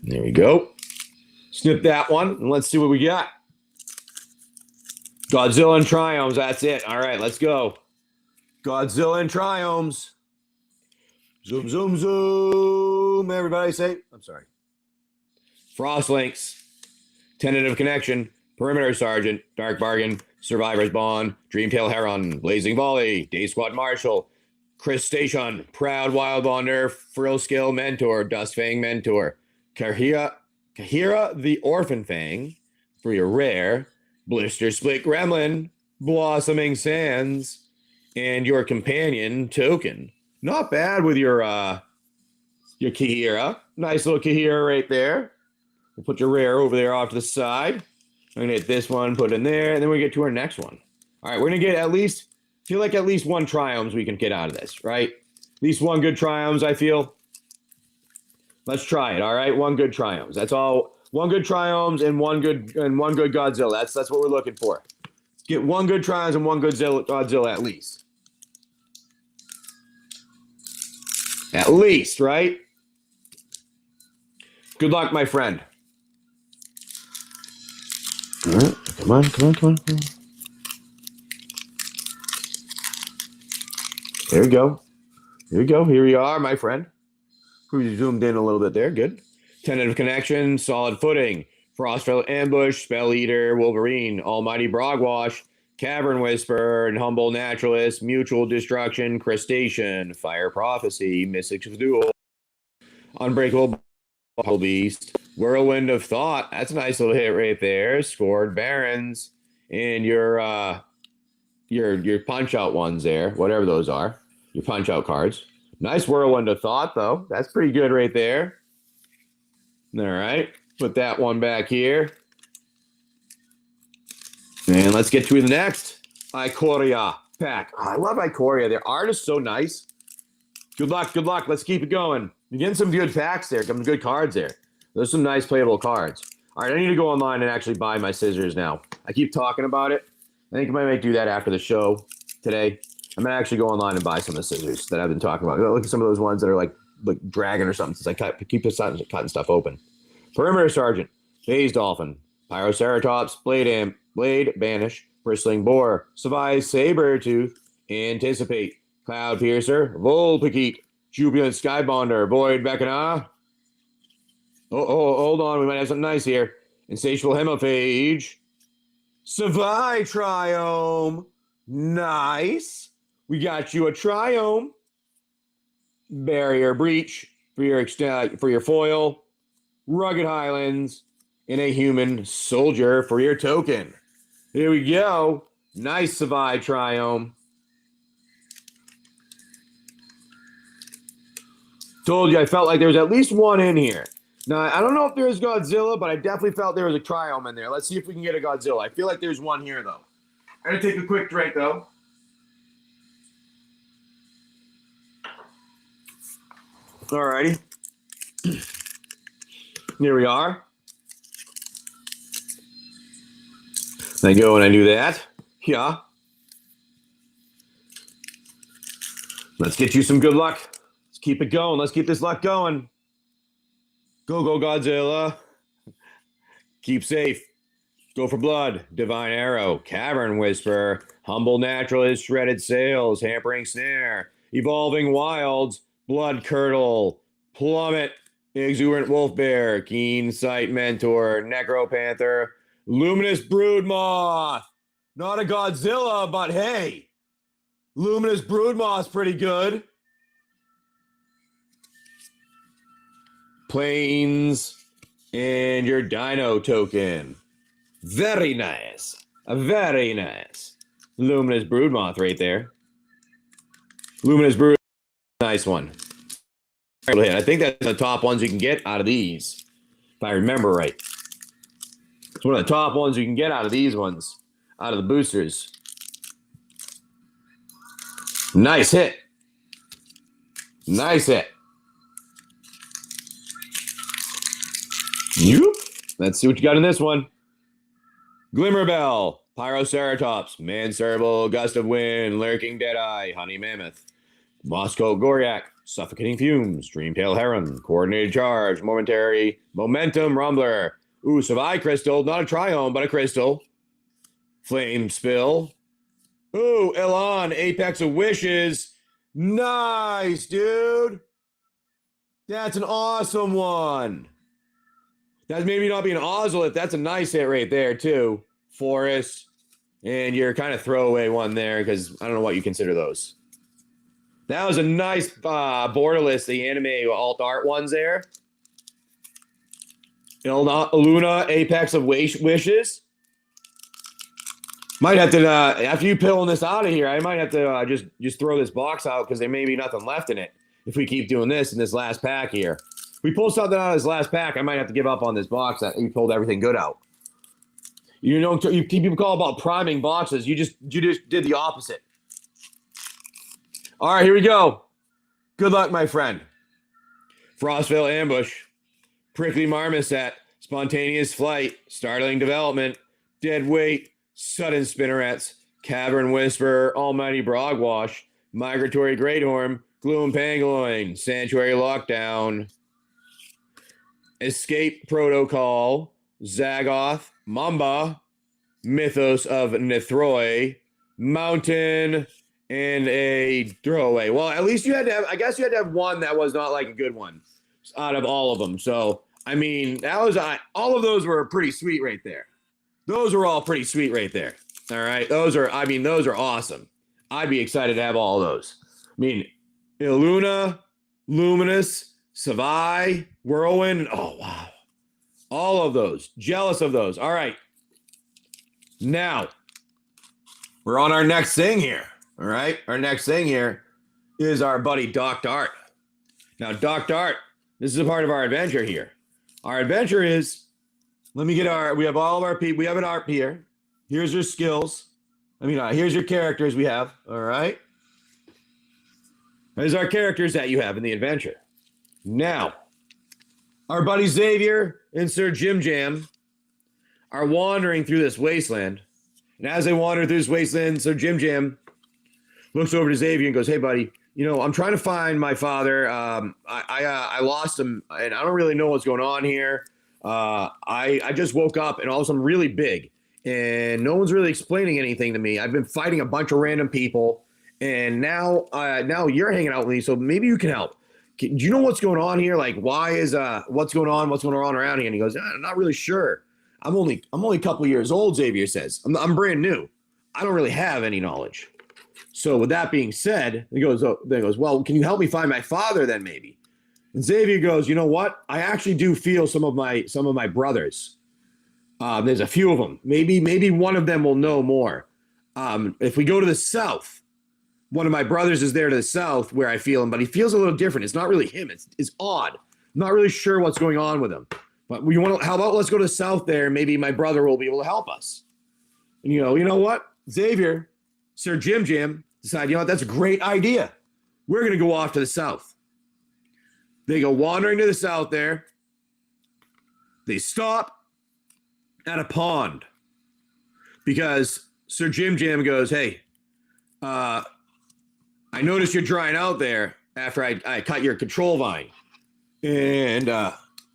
There we go. Snip that one, and let's see what we got. Godzilla and Triomes, that's it. All right, let's go. Godzilla and Triomes. Zoom, zoom, zoom. Everybody say, I'm sorry. Frost Links, Tentative Connection, Perimeter Sergeant, Dark Bargain, Survivor's Bond, Dreamtail Heron, Blazing Volley, Day Squad Marshal, Chris Station, Proud Wild Bonder, Frill Skill Mentor, Dustfang Mentor, Kahira the Orphan Fang for your rare, Blister Split Gremlin, Blossoming Sands, and your companion token. Not bad with your Kahira. Nice little Kahira right there. We'll put your rare over there off to the side. I'm gonna hit this one, put it in there, and then we get to our next one. All right, we're gonna get at least one Triomes we can get out of this, right? At least one good Triomes, I feel. Let's try it. All right, one good Triomes. That's all. One good Triomes and one good Godzilla. That's what we're looking for. Get one good Triomes and one good Godzilla at least. At least, right? Good luck, my friend. All right, come on. There we go. Here we are, my friend. We zoomed in a little bit there. Good. Tentative Connection, Solid Footing, Frostfell Ambush, Spell Eater, Wolverine, Almighty Brogwash, Cavern Whisperer, and Humble Naturalist, Mutual Destruction, Crustacean, Fire Prophecy, Mystic's Duel, Unbreakable Beast, Whirlwind of Thought. That's a nice little hit right there. Scored Barons, and your punch out ones there, whatever those are, your punch out cards. Nice Whirlwind of Thought though. That's pretty good right there. All right, put that one back here. And let's get to the next Ikoria pack. Oh, I love Ikoria. Their art is so nice. Good luck. Let's keep it going. You're getting some good packs there, some good cards there. There's some nice playable cards. All right, I need to go online and actually buy my scissors now. I keep talking about it. I think I might do that after the show today. I'm going to actually go online and buy some of the scissors that I've been talking about. Look at some of those ones that are like dragging or something, since I keep cutting stuff open. Perimeter Sergeant, Phase Dolphin, Pyroceratops, Blade Banish, Bristling Boar, Savai Sabertooth, Anticipate, Cloud Piercer, Volpikite, Jubilant Skybonder, Void Becana. Oh, hold on. We might have something nice here. Insatiable Hemophage. Savai Triome. Nice. We got you a Triome. Barrier Breach for your foil. Rugged Highlands. And a Human Soldier for your token. Here we go. Nice Savai Triome. Told you I felt like there was at least one in here. Now, I don't know if there's Godzilla, but I definitely felt there was a Triome in there. Let's see if we can get a Godzilla. I feel like there's one here, though. I'm going to take a quick drink, though. Alrighty. Here we are. I go and I do that. Yeah. Let's get you some good luck. Let's keep it going. Let's keep this luck going. Go, Godzilla. Keep safe. Go for blood. Divine Arrow. Cavern Whisper. Humble Naturalist. Shredded Sails. Hampering Snare. Evolving Wilds. Blood Curdle. Plummet. Exuberant Wolf Bear. Keen Sight Mentor. Necropanther. Luminous Broodmoth. Not a Godzilla, but hey. Luminous Broodmoth's pretty good. Planes and your Dino token. Very nice. Very nice. Luminous Broodmoth right there. Luminous Brood. Nice one. I think that's the top ones you can get out of these, if I remember right. It's one of the top ones you can get out of these ones, out of the boosters. Nice hit. Nice hit. Yoop. Let's see what you got in this one. Glimmerbell, Pyroceratops, Manserval, Gust of Wind, Lurking Deadeye, Honey Mammoth, Moscow Goryak, Suffocating Fumes, Dreamtail Heron, Coordinated Charge, Momentum Rumbler. Ooh, Savai Crystal, not a Triome, but a Crystal. Flame Spill. Ooh, Elan, Apex of Wishes. Nice, dude. That's an awesome one. That's maybe not being an Ozolith. That's a nice hit right there, too. Forest. And your kind of throwaway one there, because I don't know what you consider those. That was a nice borderless, the anime alt art ones there. Luna, Apex of Wishes. Might have to, after you pulling this out of here, I might have to just throw this box out because there may be nothing left in it if we keep doing this in this last pack here. If we pull something out of this last pack, I might have to give up on this box that you pulled everything good out. You know, people call about priming boxes. You just did the opposite. All right, here we go. Good luck, my friend. Frostvale Ambush. Prickly Marmoset, Spontaneous Flight, Startling Development, Dead Weight, Sudden Spinnerets, Cavern Whisperer, Almighty Brogwash, Migratory Greathorn, Gloom Pangolin, Sanctuary Lockdown, Escape Protocol, Zagoth, Mamba, Mythos of Nethroi, Mountain, and a throwaway. Well, at least you had to have, I guess you had to have one that was not like a good one out of all of them. So, I mean, that was, all of those were pretty sweet right there. Those are all pretty sweet right there. All right. Those are awesome. I'd be excited to have all those. I mean, Luna, Luminous, Savai, Whirlwind. Oh, wow. All of those. Jealous of those. All right. Now, we're on our next thing here. All right. Our next thing here is our buddy Doc Dart. Now, Doc Dart, this is a part of our adventure here. Our adventure is, we have all of our people. We have an ARP here. Here's your skills. Here's your characters we have. All right. There's our characters that you have in the adventure. Now, our buddy Xavier and Sir Jim Jam are wandering through this wasteland. And as they wander through this wasteland, so Jim looks over to Xavier and goes, "Hey, buddy, I'm trying to find my father. I lost him, and I don't really know what's going on here. I just woke up, and all of a sudden, I'm really big, and no one's really explaining anything to me. I've been fighting a bunch of random people, and now you're hanging out with me, so maybe you can help. Do you know what's going on here? Like, why is what's going on around here?" And he goes, "I'm not really sure. I'm only a couple of years old." Xavier says, I'm brand new. I don't really have any knowledge." So with that being said, he goes, "Well, can you help me find my father then maybe?" And Xavier goes, "You know what? I actually do feel some of my brothers. There's a few of them. Maybe one of them will know more. If we go to the south, one of my brothers is there to the south where I feel him, but he feels a little different. It's not really him. It's odd. I'm not really sure what's going on with him. But how about let's go to the south there? Maybe my brother will be able to help us." And you know what? Xavier, Sir Jim decide, that's a great idea. We're going to go off to the south. They go wandering to the south there. They stop at a pond because Sir Jim goes, "Hey, I noticed you're drying out there after I cut your control vine." And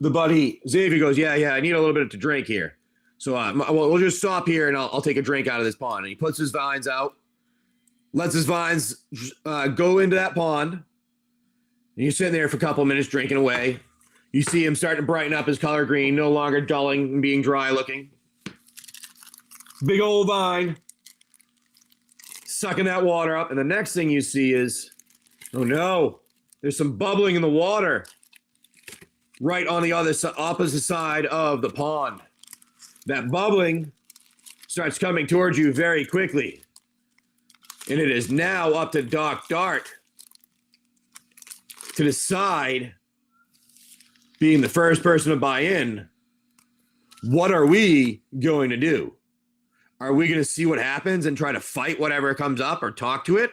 the buddy Xavier goes, yeah, I need a little bit to drink here. So we'll just stop here and I'll take a drink out of this pond. And he puts his vines out, lets his vines go into that pond. And he's sitting there for a couple of minutes drinking away. You see him starting to brighten up his color green, no longer dulling and being dry looking. Big old vine, sucking that water up. And the next thing you see is, oh no, there's some bubbling in the water right on the opposite side of the pond. That bubbling starts coming towards you very quickly. And it is now up to Doc Dart to decide, being the first person to buy in, what are we going to do? Are we going to see what happens and try to fight whatever comes up or talk to it?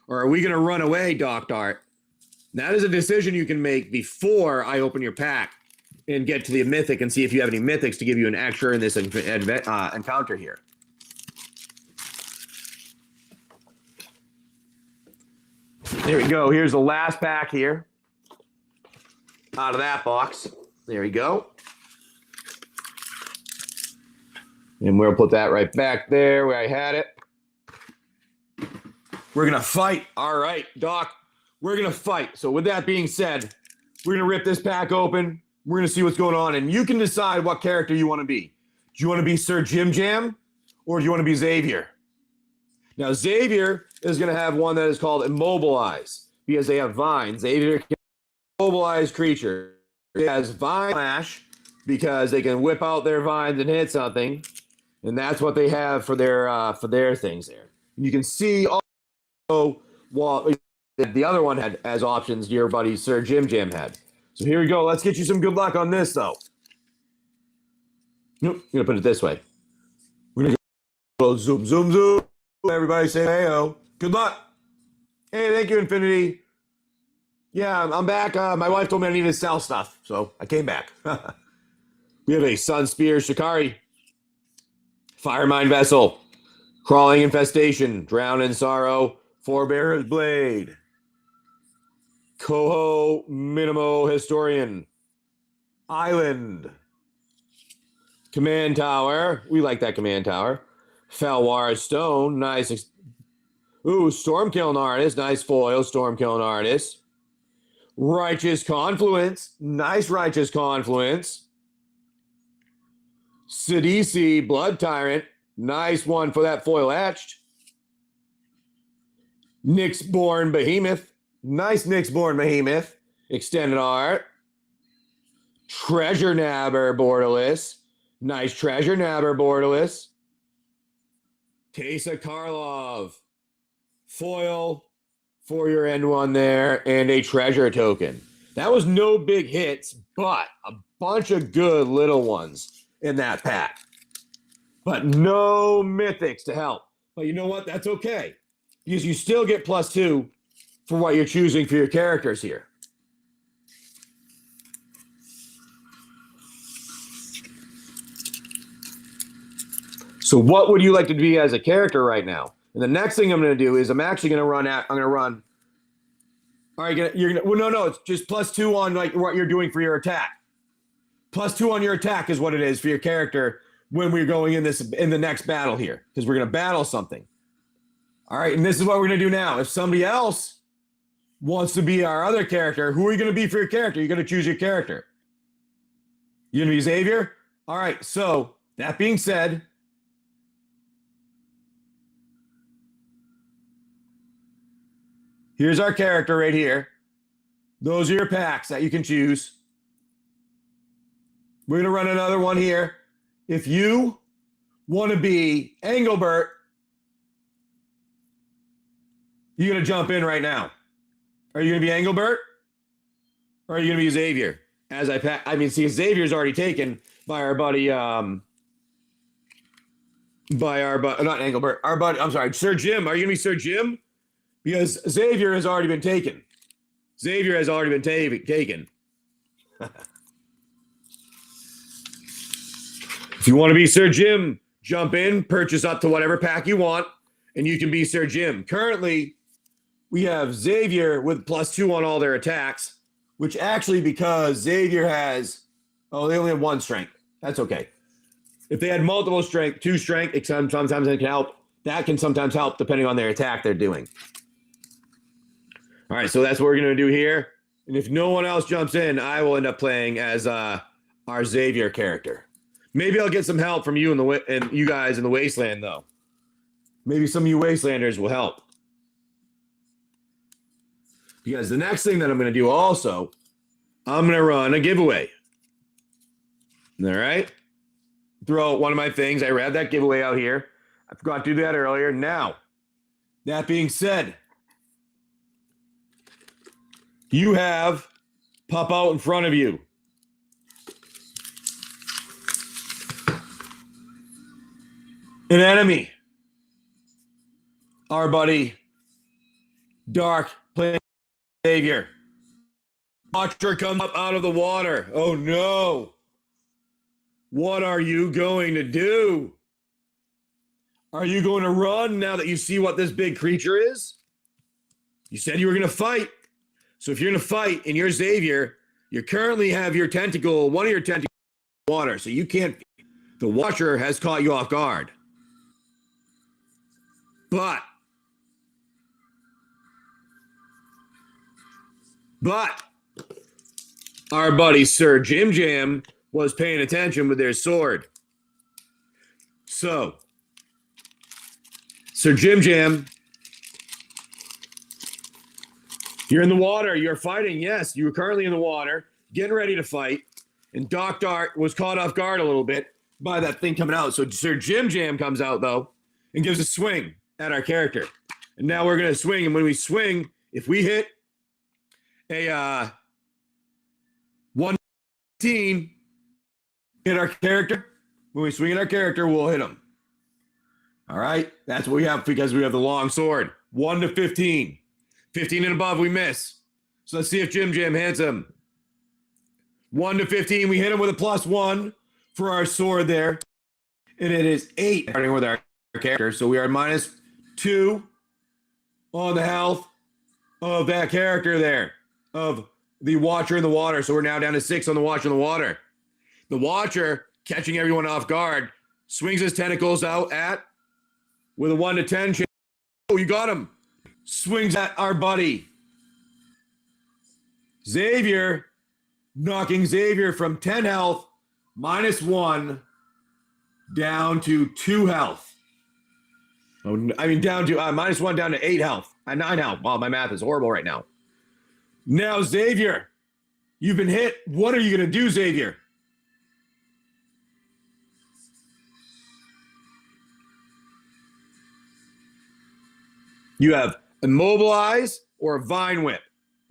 Or are we going to run away, Doc Dart? That is a decision you can make before I open your pack and get to the mythic and see if you have any mythics to give you an extra in this encounter here. There we go. Here's the last pack here out of that box. There we go. And we'll put that right back there where I had it. We're going to fight. All right, Doc. We're going to fight. So with that being said, we're going to rip this pack open. We're going to see what's going on. And you can decide what character you want to be. Do you want to be Sir Jim or do you want to be Xavier? Now, Xavier is going to have one that is called Immobilize because they have vines. Xavier can immobilize creature. It has Vine Lash because they can whip out their vines and hit something. And that's what they have for their things there. You can see also what the other one had as options your buddy Sir Jim had. So here we go. Let's get you some good luck on this, though. Nope, I'm going to put it this way. We're going to go zoom. Everybody say hey-oh. Good luck. Hey, thank you, Infinity. Yeah, I'm back. My wife told me I needed to sell stuff, so I came back. We have a Sun Spear Shikari, Firemind Vessel, Crawling Infestation, Drown in Sorrow, Forebearer's Blade, Coho Minimo Historian, Island, Command Tower. We like that Command Tower. Felwar Stone, nice. Stormkiln Artist, nice foil, Stormkiln Artist. Righteous Confluence, nice Righteous Confluence. Sidisi Blood Tyrant, nice one for that foil etched. Nyxborn Behemoth, nice Nyxborn Behemoth, extended art. Treasure Nabber Borderless, nice Treasure Nabber Borderless. Teysa Karlov, foil for your end one there, and a treasure token. That was no big hits, but a bunch of good little ones in that pack. But no mythics to help. But you know what? That's okay. Because you still get +2 for what you're choosing for your characters here. So what would you like to be as a character right now? And the next thing I'm going to do is I'm actually going to run out. I'm going to run. All right, you're going to, well, no, it's just +2 on like what you're doing for your attack. +2 on your attack is what it is for your character when we're going in the next battle here, because we're going to battle something. All right, and this is what we're going to do now. If somebody else wants to be our other character, who are you going to be for your character? You're going to choose your character. You're going to be Xavier? All right, so that being said, here's our character right here. Those are your packs that you can choose. We're going to run another one here. If you want to be Engelbert, you're going to jump in right now. Are you going to be Engelbert? Or are you going to be Xavier? See, Xavier's already taken by our buddy, not Engelbert, our buddy, I'm sorry, Sir Jim. Are you going to be Sir Jim? Because Xavier has already been taken. Xavier has already been taken. If you want to be Sir Jim, jump in, purchase up to whatever pack you want, and you can be Sir Jim. Currently, we have Xavier with +2 on all their attacks, which actually, because Xavier has, they only have 1 strength. That's okay. If they had multiple strength, 2 strength, sometimes it can help. That can sometimes help depending on their attack they're doing. All right, so that's what we're going to do here. And if no one else jumps in, I will end up playing as our Xavier character. Maybe I'll get some help from you and you guys in the Wasteland, though. Maybe some of you Wastelanders will help. Because the next thing that I'm going to do also, I'm going to run a giveaway. All right? Throw out one of my things. I read that giveaway out here. I forgot to do that earlier. Now, that being said, you have pop out in front of you an enemy. Our buddy Dark playing Xavier. Watcher comes up out of the water. Oh no. What are you going to do? Are you going to run now that you see what this big creature is? You said you were going to fight. So if you're going to fight and you're Xavier, you currently have your tentacle, one of your tentacles in the water, so you can't. The Watcher has caught you off guard. But our buddy Sir Jim Jam was paying attention with their sword. So, Sir Jim Jam, you're in the water. You're fighting. Yes, you're currently in the water, getting ready to fight. And Doc Dart was caught off guard a little bit by that thing coming out. So Sir Jim Jam comes out, though, and gives a swing at our character. And now we're going to swing. And when we swing, if we hit a 115, hit our character. When we swing at our character, we'll hit him. All right? That's what we have because we have the long sword. 1 to 15. 15 and above, we miss. So let's see if Jim Jam hits him. 1 to 15, we hit him with a +1 for our sword there. And it is 8 starting with our character. So we are -2 on the health of that character there, of the Watcher in the water. So we're now down to 6 on the Watcher in the water. The Watcher, catching everyone off guard, swings his tentacles out with a 1 to 10 chance. Oh, you got him. Swings at our buddy Xavier, knocking Xavier from 10 health, -1, down to 2 health. Oh, I mean, down to -1, down to 8 health. 9 health. Wow, my math is horrible right now. Now, Xavier, you've been hit. What are you going to do, Xavier? You have Immobilize or Vine Whip.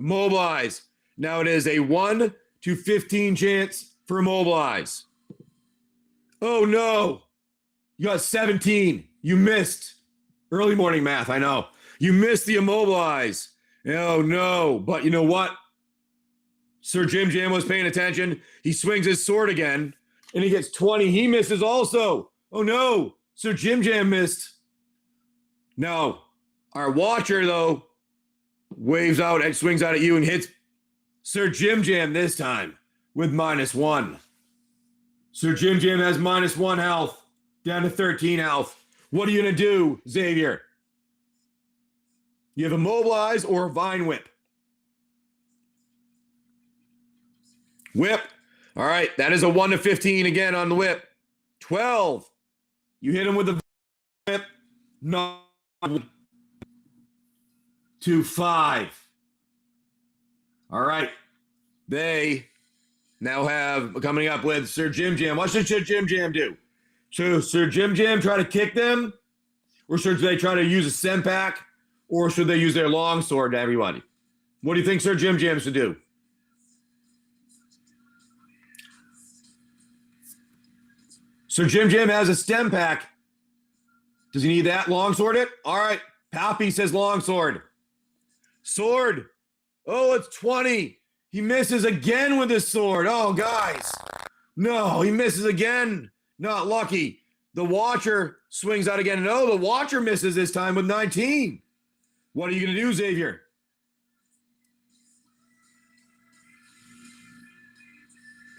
Immobilize. Now it is a 1 to 15 chance for Immobilize. Oh, no. You got 17. You missed. Early morning math, I know. You missed the Immobilize. Oh, no. But you know what? Sir Jim Jam was paying attention. He swings his sword again, and he gets 20. He misses also. Oh, no. Sir Jim Jam missed. No. Our watcher, though, waves out and swings out at you and hits Sir Jim Jam this time with -1. Sir Jim Jam has -1 health, down to 13 health. What are you going to do, Xavier? You have Immobilize or Vine Whip. Whip. All right, that is a 1 to 15 again on the whip. 12. You hit him with the whip. 9 to 5. All right. They now have coming up with Sir Jim Jam. What should Sir Jim Jam do? Should Sir Jim Jam try to kick them? Or should they try to use a Senpack? Or should they use their longsword to everybody? What do you think Sir Jim Jam should do? Sir Jim Jam has a stem pack. Does he need that? Longsword it? All right. Pappy says longsword. Sword. Oh, it's 20. He misses again with his sword. Oh, guys. No, he misses again. Not lucky. The Watcher swings out again. No, the Watcher misses this time with 19. What are you going to do, Xavier?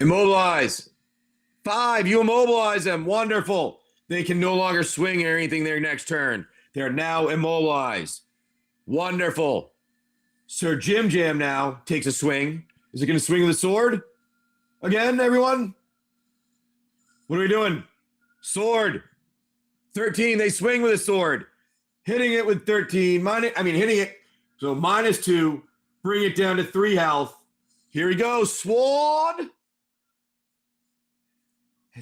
Immobilize. 5. You immobilize them. Wonderful. They can no longer swing or anything their next turn. They're now immobilized. Wonderful. Sir Jim Jam now takes a swing. Is it going to swing with the sword? Again, everyone? What are we doing? Sword. 13. They swing with a sword. Hitting it with 13. Hitting it. So -2. Bring it down to 3 health. Here we go. Sword.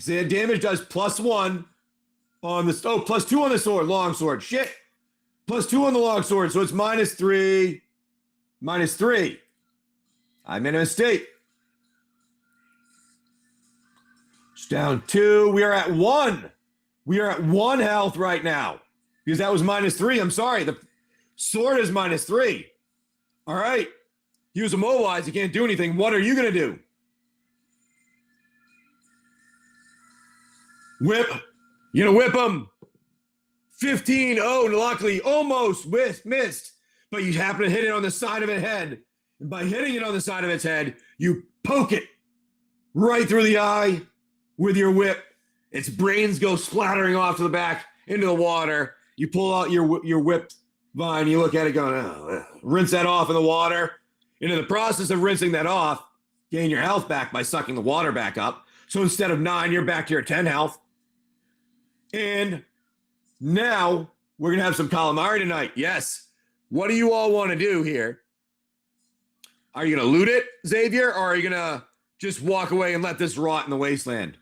The damage does +1 on the +2 on the sword. Longsword. Shit. +2 on the longsword. So it's -3. -3. I made a mistake. It's down 2. We are at 1. We are at 1 health right now. Because that was -3. I'm sorry. The sword is -3. All right. He was immobilized. He can't do anything. What are you going to do? Whip. You're going to whip him. 15. Oh, luckily, almost missed. But you happen to hit it on the side of its head. And by hitting it on the side of its head, you poke it right through the eye with your whip. Its brains go splattering off to the back into the water. You pull out your whipped vine. You look at it going, oh, rinse that off in the water. And in the process of rinsing that off, gain your health back by sucking the water back up. So instead of 9, you're back to your 10 health. And now we're going to have some calamari tonight. Yes. What do you all want to do here? Are you going to loot it, Xavier, or are you going to just walk away and let this rot in the wasteland?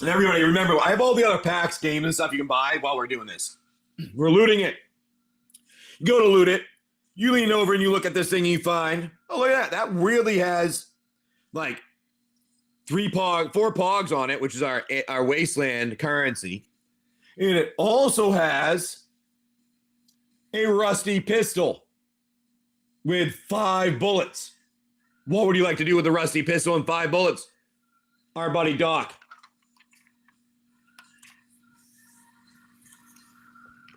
And everybody, remember, I have all the other packs, games, and stuff you can buy while we're doing this. We're looting it. You go to loot it. You lean over and you look at this thing and you find, oh, look at that. That really has like 4 pogs on it, which is our Wasteland currency. And it also has a rusty pistol with 5 bullets. What would you like to do with the rusty pistol and 5 bullets? Our buddy Doc.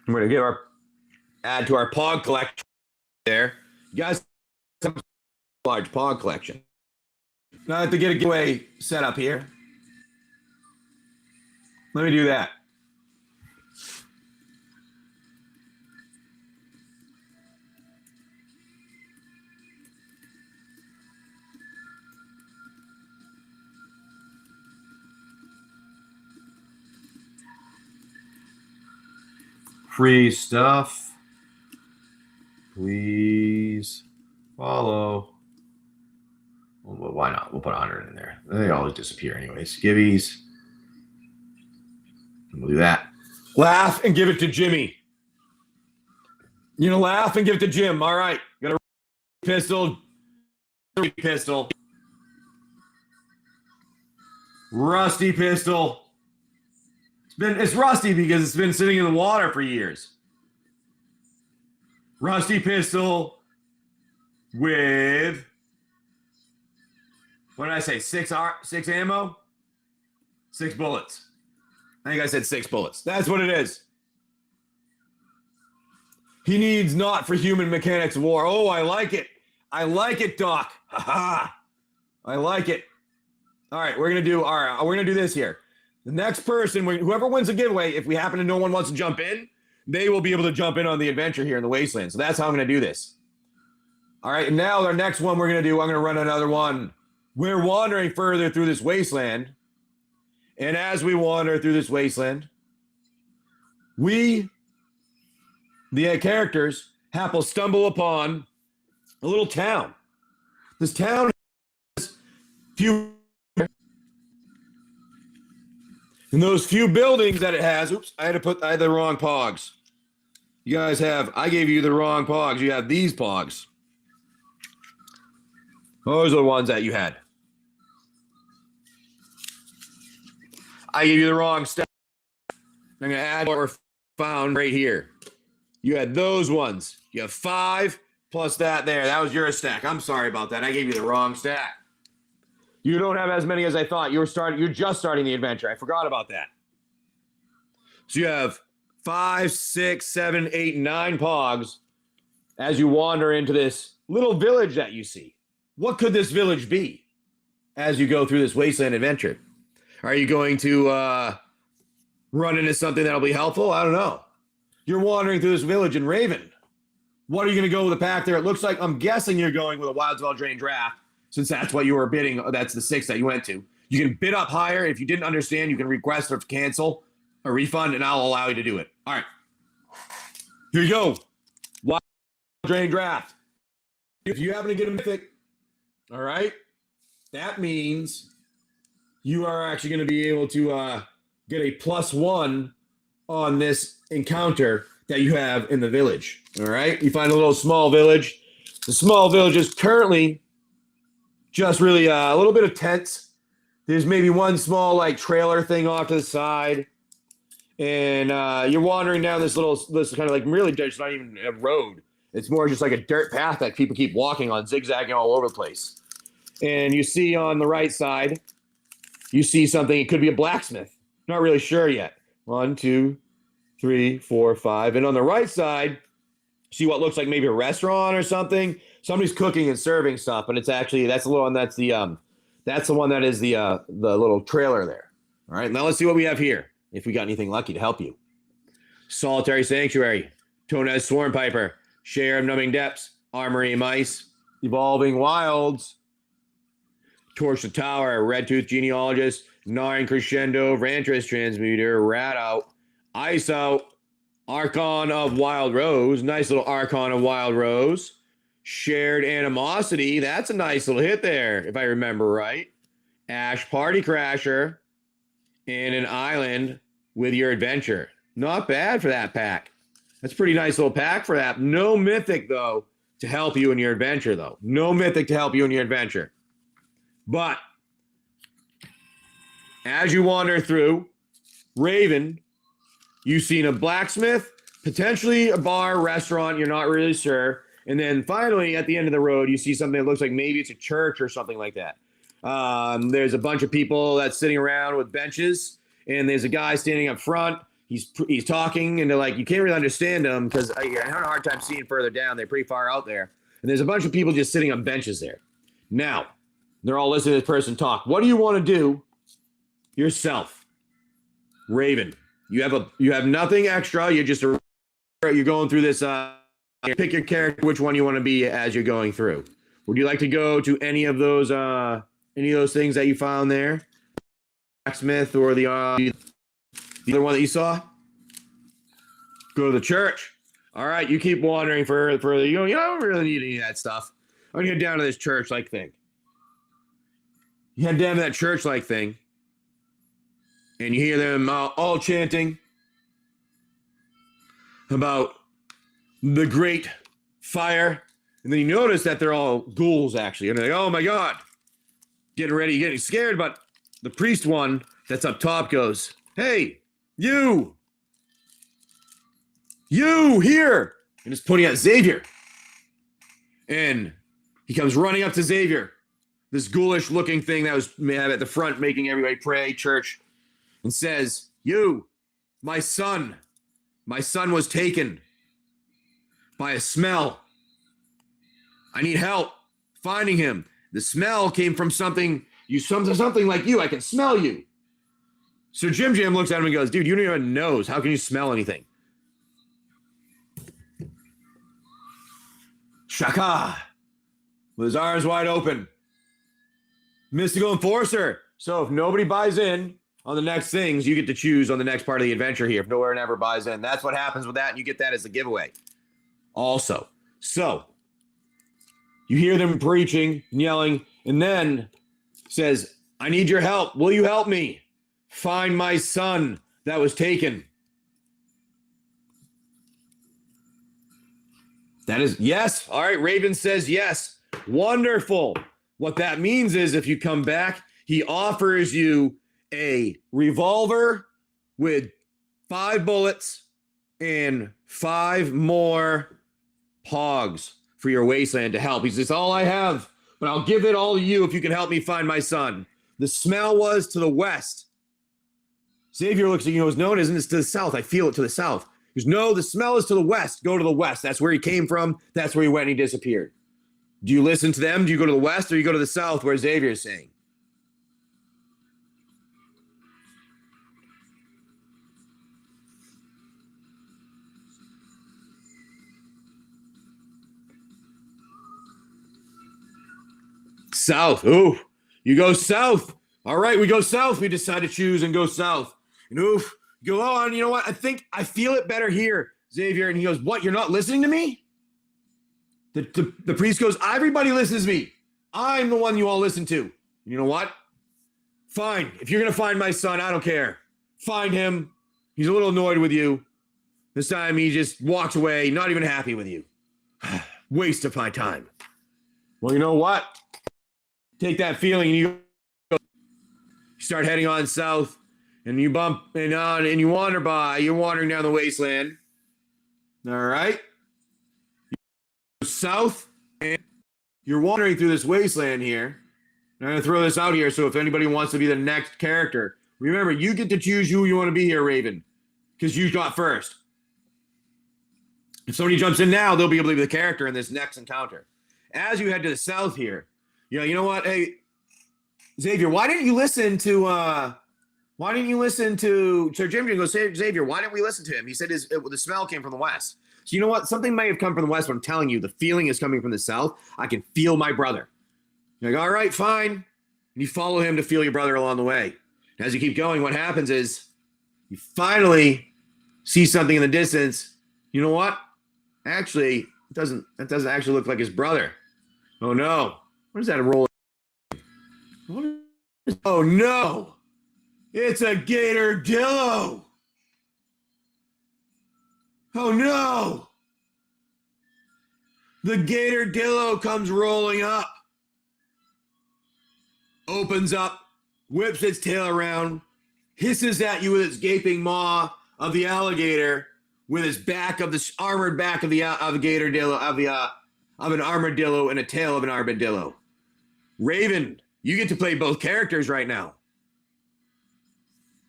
We're going to add to our pog collection there. You guys have a large pog collection. Now I have to get a giveaway set up here. Let me do that. Free stuff. Please follow. Well, why not? We'll put 100 in there. They always disappear anyways. Gibbies. We'll do that. Laugh and give it to Jimmy. You know, laugh and give it to Jim. All right. Got a pistol. Pistol. Rusty pistol. It's rusty because it's been sitting in the water for years. Rusty pistol with What did I say? Six ammo? 6 bullets. I think I said 6 bullets. That's what it is. He needs not for human mechanics war. Oh, I like it. I like it, Doc. Ha ha. I like it. All right, we're gonna do this here. The next person, whoever wins the giveaway, if we happen to no one wants to jump in, they will be able to jump in on the adventure here in the Wasteland. So that's how I'm gonna do this. All right, and now our next one we're gonna do, I'm gonna run another one. We're wandering further through this wasteland. And as we wander through this wasteland, we, the characters, happen to stumble upon a little town. This town has few, and those few buildings that it has, oops, I had the wrong pogs. You guys I gave you the wrong pogs. You have these pogs. Those are the ones that you had. I gave you the wrong stack. I'm going to add what we're found right here. You had those ones. You have 5 plus that there. That was your stack. I'm sorry about that. I gave you the wrong stack. You don't have as many as I thought. You're just starting the adventure. I forgot about that. So you have 5, 6, 7, 8, 9 pogs as you wander into this little village that you see. What could this village be as you go through this wasteland adventure? Are you going to run into something that'll be helpful? I don't know. You're wandering through this village in Raven. What are you going to go with a pack there? It looks like, I'm guessing you're going with a Wildsville Drain draft, since that's what you were bidding. That's the 6 that you went to. You can bid up higher. If you didn't understand, you can request or cancel a refund, and I'll allow you to do it. All right. Here you go. Wildsville Drain draft. If you happen to get a mythic, all right, that means you are actually going to be able to get a +1 on this encounter that you have in the village. All right. You find a little small village. The small village is currently just really a little bit of tents. There's maybe one small like trailer thing off to the side. And you're wandering down this kind of like really just not even a road. It's more just like a dirt path that people keep walking on, zigzagging all over the place. And you see on the right side, you see something. It could be a blacksmith. Not really sure yet. 1, 2, 3, 4, 5. And on the right side, see what looks like maybe a restaurant or something. Somebody's cooking and serving stuff, but it's actually that's the one that is the little trailer there. All right, now let's see what we have here. If we got anything lucky to help you. Solitary Sanctuary, Tonez Swarm Piper, Share of Numbing Depths, Armory Mice, Evolving Wilds, Torch the Tower, Red Tooth Genealogist, Gnawing Crescendo, Rantress Transmuter, Rat Out, Ice Out, Archon of Wild Rose, nice little Archon of Wild Rose, Shared Animosity, that's a nice little hit there, if I remember right. Ash Party Crasher, and an Island with Your Adventure. Not bad for that pack. That's a pretty nice little pack for that. No mythic, though, to help you in your adventure, though. No mythic to help you in your adventure. But as you wander through Raven, you've seen a blacksmith, potentially a bar, restaurant, you're not really sure. And then finally, at the end of the road, you see something that looks like maybe it's a church or something like that. There's a bunch of people that's sitting around with benches, and there's a guy standing up front. He's talking, and they're like, you can't really understand him because I have a hard time seeing further down. They're pretty far out there. And there's a bunch of people just sitting on benches there. Now, they're all listening to this person talk. What do you want to do yourself? Raven, you have nothing extra. You're going through this. Pick your character, which one you want to be as you're going through. Would you like to go to any of those things that you found there? Blacksmith or the other one that you saw? Go to the church. All right, you keep wandering further. You don't really need any of that stuff. I'm gonna get down to this church-like thing. You head down to that church-like thing, and you hear them all chanting about the great fire. And then you notice that they're all ghouls, actually. And they're like, oh, my God. Getting scared. But the priest one that's up top goes, hey, you here. And it's pointing at Xavier. And he comes running up to Xavier. this ghoulish looking thing that was at the front making everybody pray, church, and says, "You, my son was taken by a smell. I need help finding him. The smell came from something like you. I can smell you." So Jim Jam looks at him and goes, "Dude, you don't even have a nose. How can you smell anything?" Shaka, with his arms wide open. Mystical Enforcer. So if nobody buys in on the next things, you get to choose on the next part of the adventure here. If no one ever buys in, that's what happens with that, and you get that as the giveaway. Also, so you hear them preaching and yelling, and then says, "I need your help. Will you help me find my son that was taken?" That is yes. All right, Raven says yes. Wonderful. What that means is if you come back, he offers you a revolver with 5 bullets and 5 more pogs for your Wasteland to help. He says, "All I have, but I'll give it all to you if you can help me find my son." The smell was to the west. Xavier looks at you and goes, "No, it isn't. It's to the south. I feel it to the south." He goes, "No, the smell is to the west. Go to the west. That's where he came from. That's where he went and he disappeared." Do you listen to them? Do you go to the west or you go to the south where Xavier is saying? South. Ooh, you go south. All right, we go south. We decide to choose and go south. And oof, go on. You know what? I think I feel it better here, Xavier. And he goes, "What? You're not listening to me?" The priest goes, "Everybody listens to me. I'm the one you all listen to." You know what? Fine. If you're going to find my son, I don't care. Find him. He's a little annoyed with you. This time he just walks away, not even happy with you. Waste of my time. Well, you know what? Take that feeling and you start heading on south, and you bump and on and you wander by. You're wandering down the Wasteland. All right. South, and you're wandering through this Wasteland here. I'm going to throw this out here, so if anybody wants to be the next character, remember, you get to choose who you want to be here, Raven, because you got first. If somebody jumps in now, they'll be able to be the character in this next encounter. As you head to the south here, you know what? Hey, Xavier, why didn't you listen to Sir Jim? Goes, "Xavier, why didn't we listen to him?" He said the smell came from the west. So you know what? Something may have come from the west, but I'm telling you, the feeling is coming from the south. I can feel my brother. You're like, "All right, fine." And you follow him to feel your brother along the way. And as you keep going, what happens is you finally see something in the distance. You know what? Actually, that doesn't actually look like his brother. Oh no. What is that roll? Oh no. It's a gator dillo. Oh no! The gator dillo comes rolling up, opens up, whips its tail around, hisses at you with its gaping maw of the alligator, with its back of the armored back of the gator dillo of an armadillo and a tail of an armadillo. Raven, you get to play both characters right now,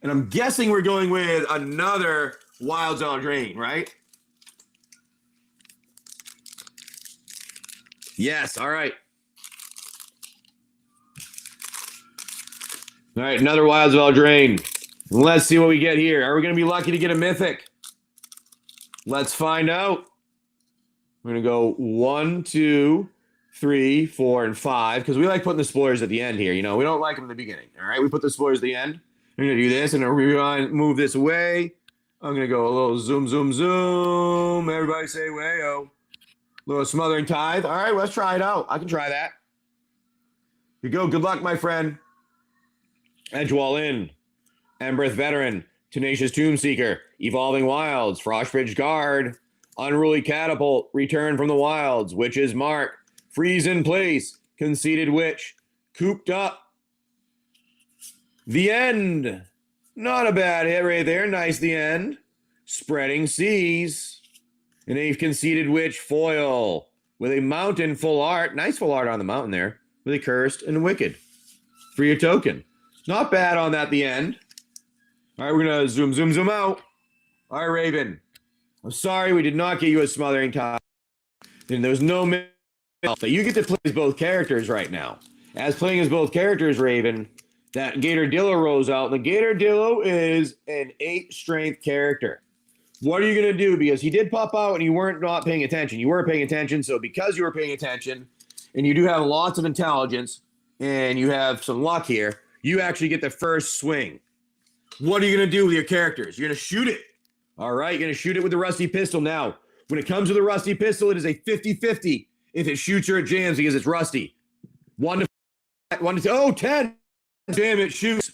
and I'm guessing we're going with another Wild Zone Drain, right? Yes, all right. All right, another Wild Zone Drain. Let's see what we get here. Are we going to be lucky to get a mythic? Let's find out. We're going to go 1, 2, 3, 4, and 5, because we like putting the spoilers at the end here. You know, we don't like them in the beginning, all right? We put the spoilers at the end. We're going to do this, and we're going to move this away. I'm going to go a little zoom, zoom, zoom. Everybody say way-o. Little smothering tithe. All right, let's try it out. I can try that. Here you go. Good luck, my friend. Edgewall Inn. Embereth Veteran. Tenacious Tomb Seeker. Evolving Wilds. Frostbridge Guard. Unruly Catapult. Return from the Wilds. Witch's Mark. Freeze in Place. Conceited Witch. Cooped Up. The End. Not a bad hit right there. Nice, The End. Spreading Seas. And a Conceited Witch foil with a mountain full art. Nice full art on the mountain there. with a cursed and wicked. Free a token. Not bad on that, the end. All right, we're going to zoom out. All right, Raven. I'm sorry we did not get you a smothering tide. And there's no... You get to play as both characters right now. As playing as both characters, Raven, that Gatordillo rolls out. The Gatordillo is an 8 strength character. What are you going to do? Because he did pop out and you weren't not paying attention. You weren't paying attention. So because you were paying attention and you do have lots of intelligence and you have some luck here, you actually get the first swing. What are you going to do with your characters? You're going to shoot it. All right. You're going to shoot it with the rusty pistol. Now, when it comes to the rusty pistol, it is a 50-50 if it shoots or it jams because it's rusty. 1 to 10. Damn, it shoots.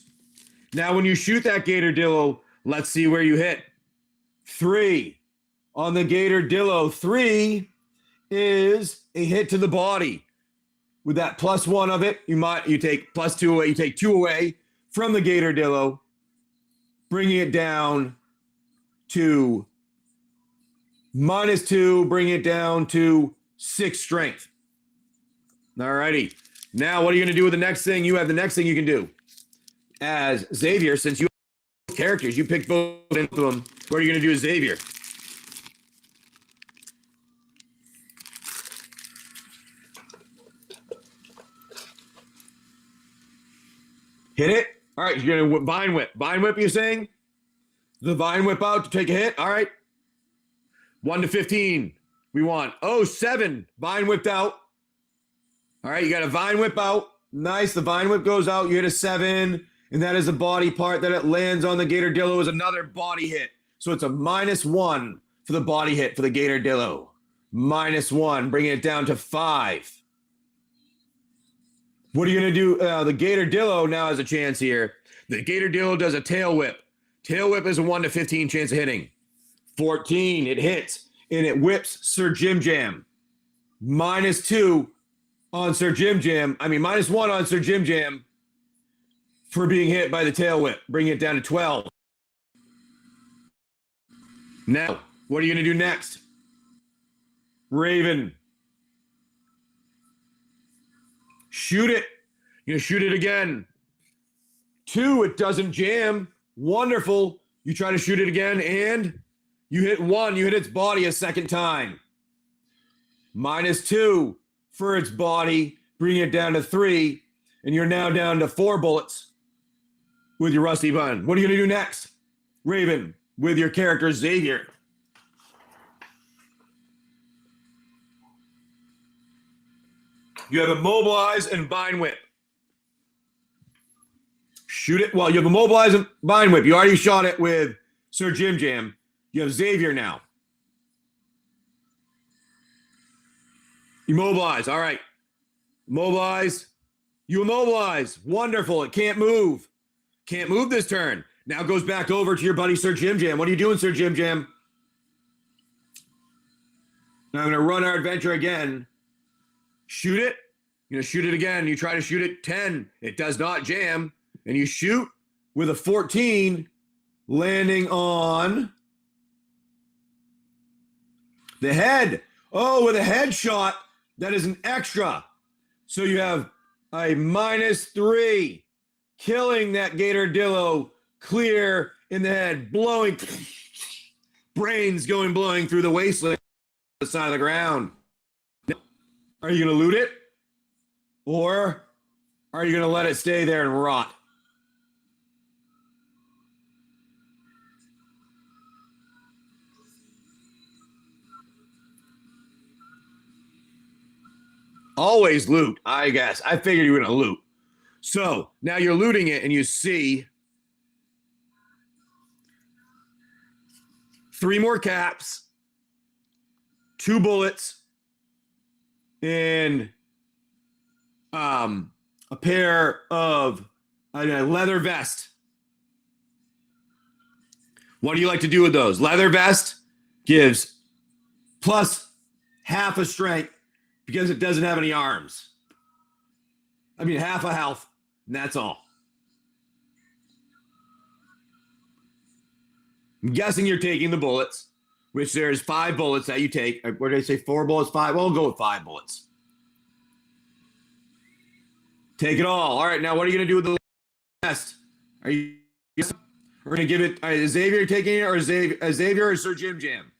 Now, when you shoot that Gatordillo, let's see where you hit. 3 on the Gatordillo. 3 is a hit to the body. With that +1 of it, you take +2 away. You take 2 away from the Gatordillo, bringing it down to -2, bringing it down to 6 strength. All righty. Now, what are you going to do with the next thing? You have the next thing you can do. As Xavier, since you have characters, you picked both of them. What are you going to do with Xavier? Hit it. All right, you're going to Vine Whip. Vine Whip, you're saying? The Vine Whip out to take a hit. All right. 1 to 15. We want 7. Vine Whipped out. All right, you got a Vine Whip out. Nice. The Vine Whip goes out. You hit a 7, and that is a body part that it lands on the Gatordillo is another body hit. So it's a -1 for the body hit for the Gatordillo. -1, bringing it down to 5. What are you going to do? The Gatordillo now has a chance here. The Gatordillo does a tail whip. Tail whip is a 1 to 15 chance of hitting. 14, it hits, and it whips Sir Jim Jam. -2 on Sir Jim Jam. -1 on Sir Jim Jam for being hit by the tail whip, bringing it down to 12. Now, what are you going to do next? Raven. Shoot it. You're going to shoot it again. 2, it doesn't jam. Wonderful. You try to shoot it again, and you hit 1. You hit its body a second time. -2 for its body, bringing it down to 3, and you're now down to 4 bullets with your rusty bun. What are you going to do next, Raven, with your character Xavier? You have Immobilize and Vine Whip. Shoot it. Well, you have Immobilize and Vine Whip. You already shot it with Sir Jim Jam. You have Xavier now. Immobilize. All right. Immobilize. You immobilize. Wonderful. It can't move. Can't move this turn. Now goes back over to your buddy Sir Jim Jam. What are you doing, Sir Jim Jam? Now I'm going to run our adventure again. Shoot it. You're going to shoot it again. You try to shoot it 10. It does not jam. And you shoot with a 14, landing on the head. Oh, with a headshot, that is an extra. So you have a -3, killing that Gatordillo clear in the head, blowing, brains blowing through the wasteland on the side of the ground. Are you going to loot it? Or are you going to let it stay there and rot? Always loot, I guess. I figured you were going to loot. So now you're looting it and you see 3 more caps, 2 bullets, and a pair of a leather vest. What do you like to do with those? Leather vest gives plus half a strength because it doesn't have any arms. Half a health, and that's all. I'm guessing you're taking the bullets, which there's 5 bullets that you take. What did I say? 4 bullets, 5? Well, we'll go with 5 bullets. Take it all. All right, now what are you going to do with the last? Are you we're going to give it is Xavier taking it or Xavier or Sir Jim Jam?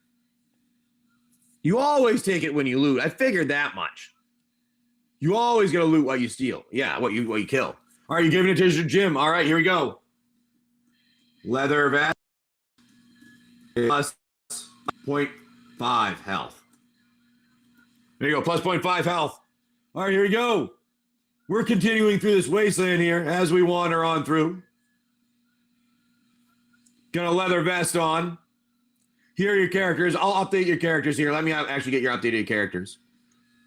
You always take it when you loot. I figured that much. You always got to loot what you steal. Yeah, what you kill. All right, you're giving it to Sir Jim. All right, here we go. Leather vest plus 0.5 health. There you go, plus 0.5 health. All right, here we go. We're continuing through this wasteland here as we wander on through. Got a leather vest on. Here are your characters. I'll update your characters here. Let me actually get your updated characters.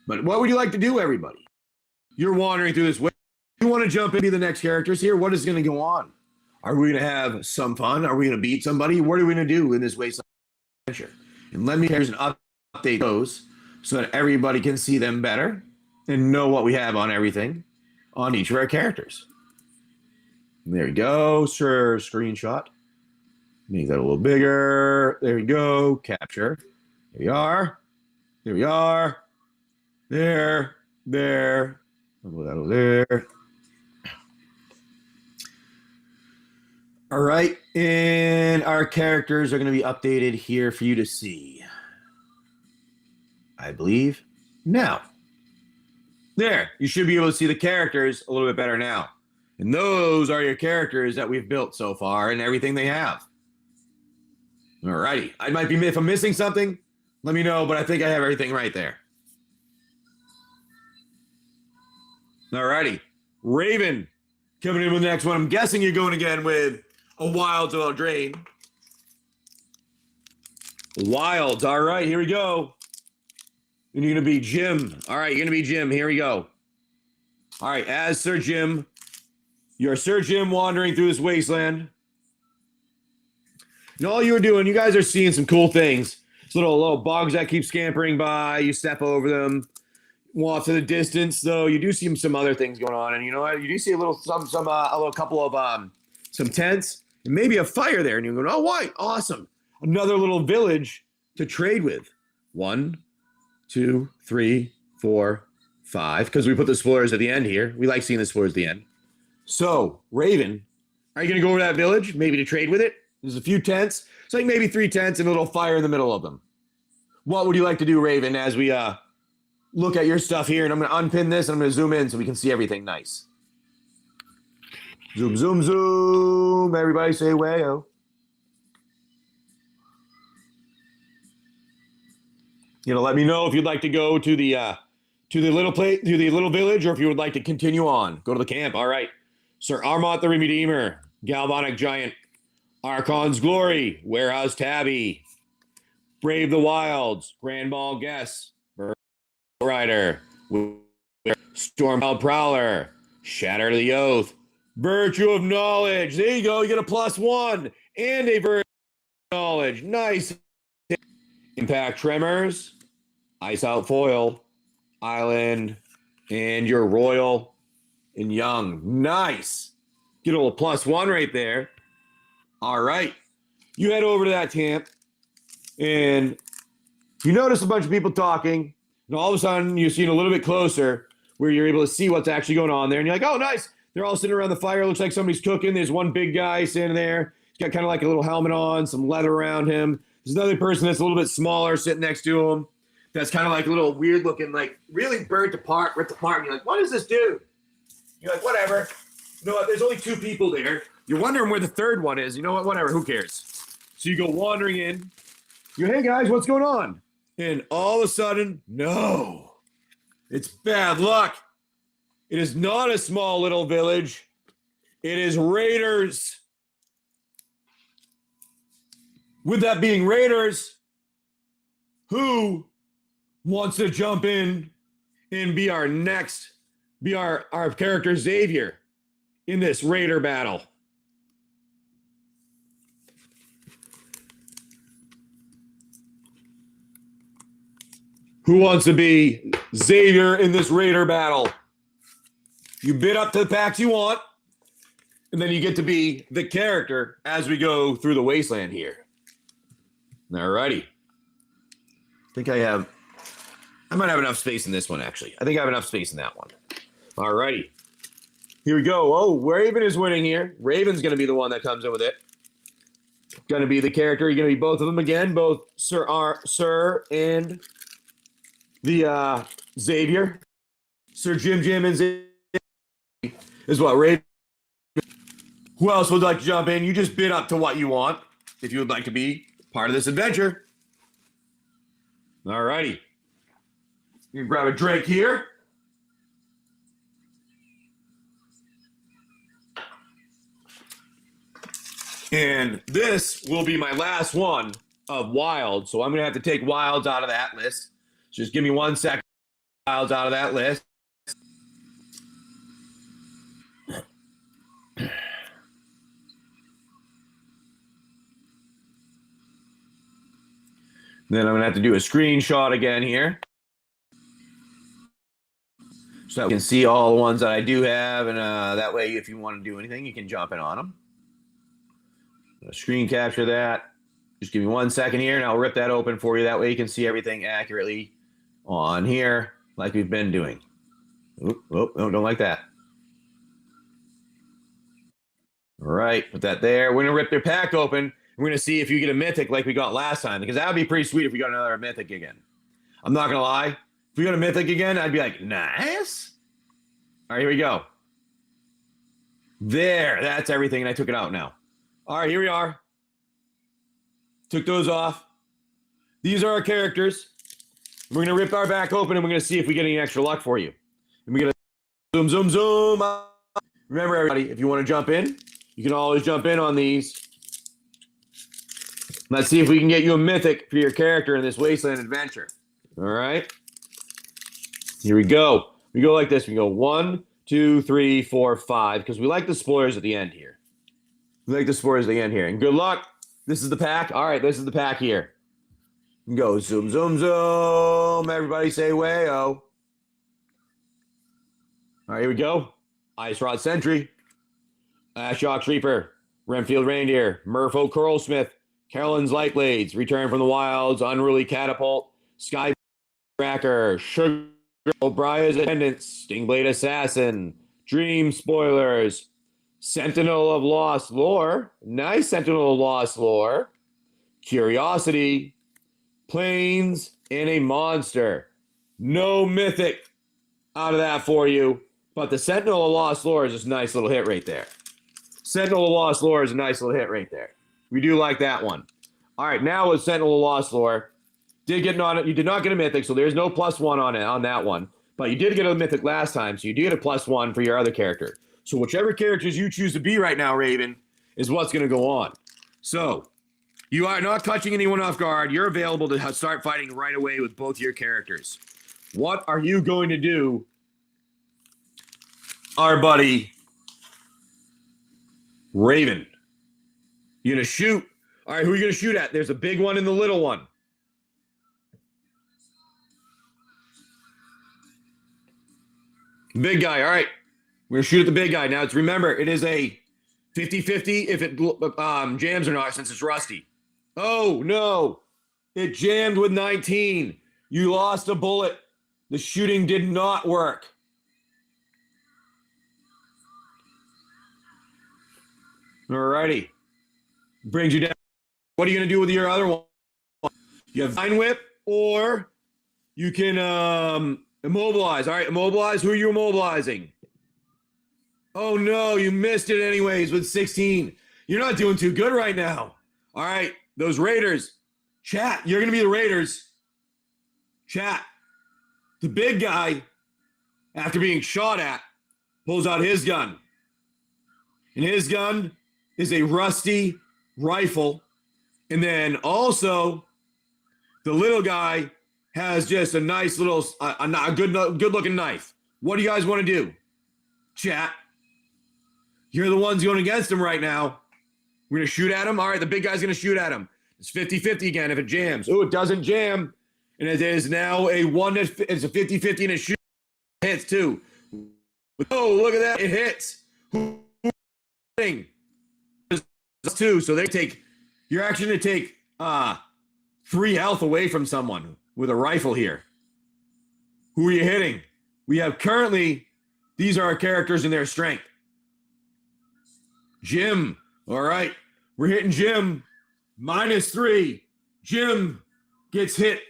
But what would you like to do, everybody? You're wandering through this way. You want to jump into the next characters here? What is going to go on? Are we going to have some fun? Are we going to beat somebody? What are we going to do in this wasteland adventure? And let me here's an update those so that everybody can see them better and know what we have on everything on each of our characters. There we go. Sure, screenshot. Make that a little bigger. There we go. Capture. There we are. There we are. There. I'll go that over there. All right. And our characters are going to be updated here for you to see. I believe. Now. There. You should be able to see the characters a little bit better now. And those are your characters that we've built so far and everything they have. All righty. I might be, if I'm missing something, let me know, but I think I have everything right there. All righty. Raven coming in with the next one. I'm guessing you're going again with a Wilds Without Drain. Wilds. All right, here we go. And you're going to be Jim. All right, you're going to be Jim. Here we go. All right, as Sir Jim, you're Sir Jim wandering through this wasteland. And all you're doing, you guys are seeing some cool things. It's little bugs that keep scampering by. You step over them. Off to the distance, though, you do see some other things going on, and you know what? You do see a little couple of some tents and maybe a fire there, and you're going, oh, white, awesome! Another little village to trade with. 1, 2, 3, 4, 5. Because we put the explorers at the end here. We like seeing the explorers at the end. So, Raven, are you going to go over to that village, maybe to trade with it? There's a few tents. It's like maybe 3 tents and a little fire in the middle of them. What would you like to do, Raven, as we look at your stuff here? And I'm going to unpin this and I'm going to zoom in so we can see everything nice. Zoom, zoom, zoom. Everybody say wayo. Let me know if you'd like to go to the little village, or if you would like to continue on. Go to the camp. All right. Sir Armont the Redeemer, Galvanic Giant, Archon's Glory, Warehouse Tabby, Brave the Wilds, Grand Mall Guest, Rider, Stormwild Prowler, Shatter the Oath, Virtue of Knowledge. There you go. You get a +1 and a Virtue of Knowledge. Nice. Impact Tremors, Ice Out Foil, Island, and your Royal and Young. Nice. Get a little +1 right there. All right. You head over to that camp, and you notice a bunch of people talking, and all of a sudden you're seeing a little bit closer where you're able to see what's actually going on there, and you're like, oh, nice. They're all sitting around the fire. Looks like somebody's cooking. There's one big guy standing there. He's got kind of like a little helmet on, some leather around him. There's another person that's a little bit smaller sitting next to him that's kind of like a little weird looking, like really ripped apart. And you're like, what is this dude? You're like, whatever. You know what? There's only 2 people there. You're wondering where the third one is. You know what? Whatever. Who cares? So you go wandering in. You go, hey, guys, what's going on? And all of a sudden, no. It's bad luck. It is not a small little village. It is raiders. With that being raiders, who wants to jump in and be our character Xavier in this raider battle? Who wants to be Xavier in this raider battle? You bid up to the packs you want, and then you get to be the character as we go through the wasteland here. All righty. I might have enough space in this one, actually. I think I have enough space in that one. All righty. Here we go. Oh, Raven is winning here. Raven's going to be the one that comes in with it. Going to be the character. You're going to be both of them again. Both Sir and the Xavier. Sir Jim and Xavier is what, Raven? Who else would like to jump in? You just bid up to what you want if you would like to be part of this adventure. All righty. You can grab a drink here. And this will be my last one of Wild. So I'm going to have to take Wilds out of that list. Just give me 1 second. Wilds out of that list. Then I'm going to have to do a screenshot again here. So that we can see all the ones that I do have. And that way, if you want to do anything, you can jump in on them. Screen capture that. Just give me 1 second here, and I'll rip that open for you. That way you can see everything accurately on here, like we've been doing. Oh, no, don't like that. All right, put that there. We're going to rip their pack open. We're going to see if you get a mythic like we got last time, because that would be pretty sweet if we got another mythic again. I'm not going to lie. If we got a mythic again, I'd be like, nice. All right, here we go. There, that's everything, and I took it out now. All right, here we are. Took those off. These are our characters. We're going to rip our back open, and we're going to see if we get any extra luck for you. And we're going to zoom. Remember, everybody, if you want to jump in, you can always jump in on these. Let's see if we can get you a mythic for your character in this Wasteland adventure. All right. Here we go. We go like this. We go 1, 2, 3, 4, 5, because we like the spoilers at the end here. We like the spoilers at the end here. And good luck. This is the pack. All right, this is the pack here. Go zoom. Everybody say way-oh. All right, here we go. Ice Rod Sentry, Ashox Reaper, Renfield Reindeer, Murpho Curlsmith, Carolyn's Lightblades, Return from the Wilds, Unruly Catapult, Sky Cracker, Sugar, Briar's Attendant, Stingblade Assassin, Dream Spoilers, Sentinel of Lost Lore, nice Sentinel of Lost Lore, Curiosity, Planes, and a Monster. No mythic out of that for you. But the Sentinel of Lost Lore is just a nice little hit right there. Sentinel of Lost Lore is a nice little hit right there. We do like that one. All right, now with Sentinel of Lost Lore, you did not get a mythic, so there's no +1 on it on that one. But you did get a mythic last time, so you do get a +1 for your other character. So whichever characters you choose to be right now, Raven, is what's going to go on. So you are not touching anyone off guard. You're available to start fighting right away with both your characters. What are you going to do, our buddy Raven? You're going to shoot. All right, who are you going to shoot at? There's a big one and the little one. Big guy, all right. We're going to shoot at the big guy. Now, remember, it is a 50-50 if it jams or not, since it's rusty. Oh, no. It jammed with 19. You lost a bullet. The shooting did not work. All righty. Brings you down. What are you going to do with your other one? You have Vine Whip, or you can immobilize. All right, immobilize. Who are you immobilizing? Oh, no, you missed it anyways with 16. You're not doing too good right now. All right, those Raiders. Chat, you're going to be the Raiders. Chat. The big guy, after being shot at, pulls out his gun. And his gun is a rusty rifle. And then also, the little guy has just a nice little, a good looking knife. What do you guys want to do? Chat. You're the ones going against him right now. We're going to shoot at him. All right, the big guy's going to shoot at him. It's 50-50 again if it jams. Oh, it doesn't jam. And it is now a 50-50 and it hits too. Oh, look at that. It hits. Two. So they take, you're actually going to take 3 health away from someone with a rifle here. Who are you hitting? We have currently, these are our characters and their strength. Jim. All right. We're hitting Jim. -3. Jim gets hit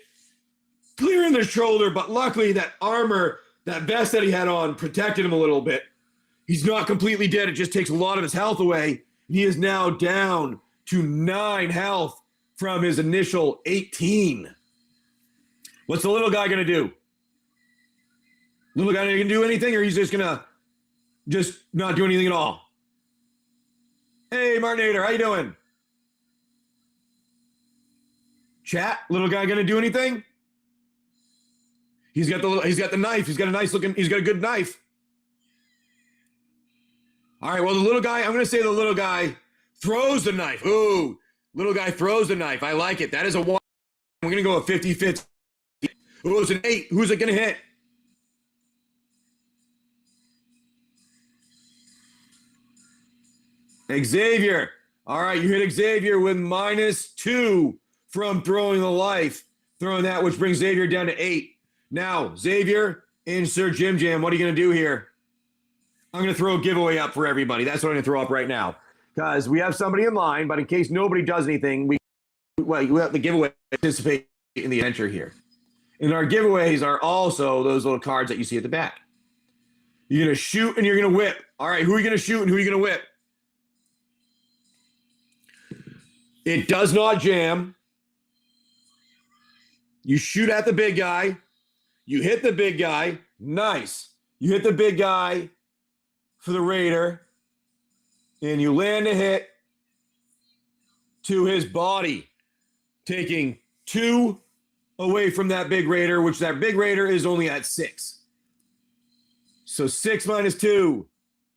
clear in the shoulder, but luckily that armor, that vest that he had on protected him a little bit. He's not completely dead. It just takes a lot of his health away. He is now down to 9 health from his initial 18. What's the little guy going to do? Little guy going to do anything, or he's just going to just not do anything at all? Hey, Martinator, how you doing? Chat, little guy going to do anything? He's got the knife. He's got a good knife. All right, well, the little guy, I'm going to say the little guy throws the knife. Ooh, little guy throws the knife. I like it. That is a 1. We're going to go a 50-50. Ooh, it's an 8. Who's it going to hit? Xavier. All right, you hit Xavier with -2 from throwing the life. Throwing that, which brings Xavier down to 8. Now, Xavier and Sir Jim Jam, what are you going to do here? I'm going to throw a giveaway up for everybody. That's what I'm going to throw up right now. Because we have somebody in line, but in case nobody does anything, we have the giveaway participate in the adventure here. And our giveaways are also those little cards that you see at the back. You're going to shoot and you're going to whip. All right, who are you going to shoot and who are you going to whip? It does not jam. You shoot at the big guy. You hit the big guy. Nice. You hit the big guy for the Raider. And you land a hit to his body, taking 2 away from that big Raider, which that big Raider is only at 6. So 6 minus 2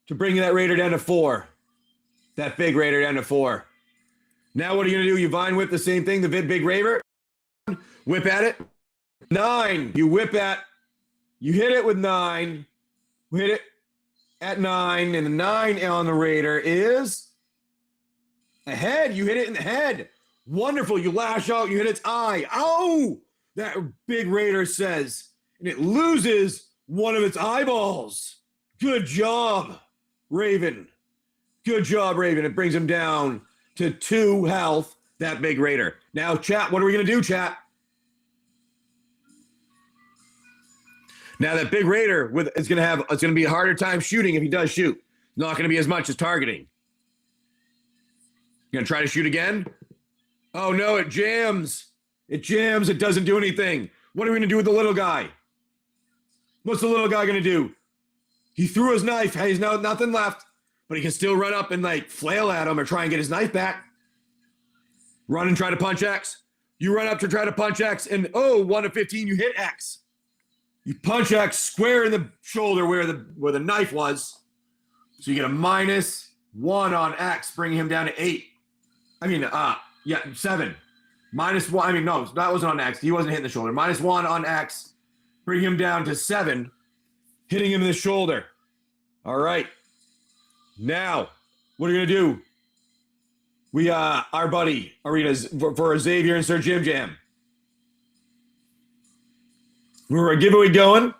to bring that Raider down to 4. That big Raider down to 4. Now what are you going to do? You vine whip the same thing, the big Raider. Whip at it. 9. You whip at. You hit it with 9. Hit it at 9. And the 9 on the Raider is a head. You hit it in the head. Wonderful. You lash out. You hit its eye. Ow! That big Raider says. And it loses one of its eyeballs. Good job, Raven. Good job, Raven. It brings him down to 2 health, that big Raider. Now, chat, what are we going to do, chat? Now, that big Raider it's going to be a harder time shooting if he does shoot. Not going to be as much as targeting. You going to try to shoot again? Oh, no, it jams. It jams. It doesn't do anything. What are we going to do with the little guy? What's the little guy going to do? He threw his knife. He's now nothing left. But he can still run up and like flail at him or try and get his knife back. Run and try to punch X. You run up to try to punch X and 1 of 15, you hit X. You punch X square in the shoulder where the knife was. So you get a -1 on X, bringing him down to 8. 7. -1. No, that wasn't on X. He wasn't hitting the shoulder. -1 on X, bring him down to 7, hitting him in the shoulder. All right. Now, what are you going to do? We, our buddy, Arenas, for Xavier and Sir Jim Jam. We're a giveaway going.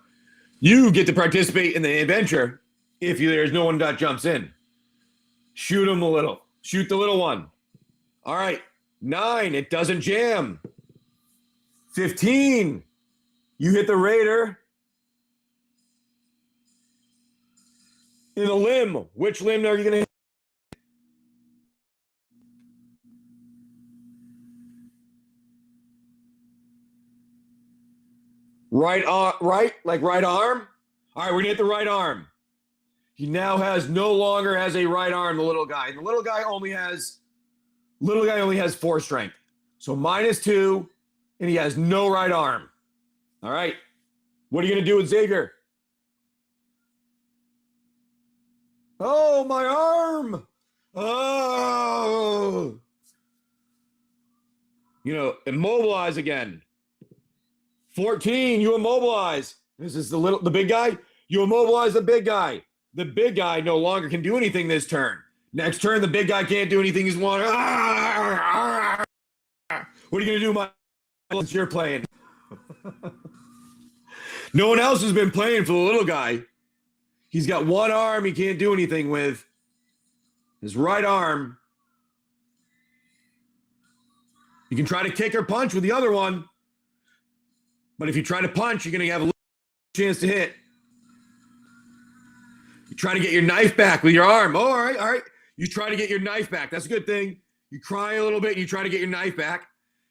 You get to participate in the adventure if there's no one that jumps in. Shoot him a little. Shoot the little one. All right. 9, it doesn't jam. 15, you hit the Raider. In a limb. Which limb are you going to hit? Right arm? All right, we're going to hit the right arm. He now no longer has a right arm, the little guy. And the little guy only has 4 strength. So -2, and he has no right arm. All right. What are you going to do with Xavier? Oh, my arm. Oh. Immobilize again. 14, you immobilize. This is the big guy. You immobilize the big guy. The big guy no longer can do anything this turn. Next turn, the big guy can't do anything. He's one. What are you going to do, Mike? You're playing. No one else has been playing for the little guy. He's got 1 arm he can't do anything with. His right arm. You can try to kick or punch with the other one. But if you try to punch, you're going to have a little chance to hit. You try to get your knife back with your arm. Oh, all right. You try to get your knife back. That's a good thing. You cry a little bit. You try to get your knife back.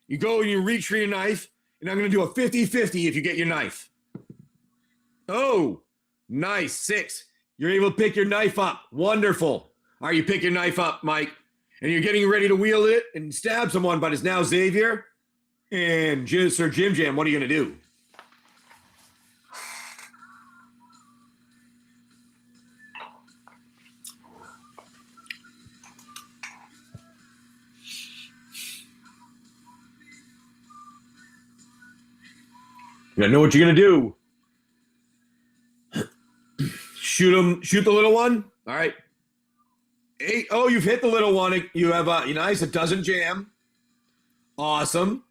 You go and you reach for your knife. And I'm going to do a 50-50 if you get your knife. Oh, nice. 6. You're able to pick your knife up. Wonderful. All right, you pick your knife up, Mike. And you're getting ready to wield it and stab someone, but it's now Xavier. And Sir Jim Jam, what are you going to do? You gotta know what you're gonna do. Shoot him. Shoot the little one. All right. 8. Oh, you've hit the little one. You have a nice. It doesn't jam. Awesome.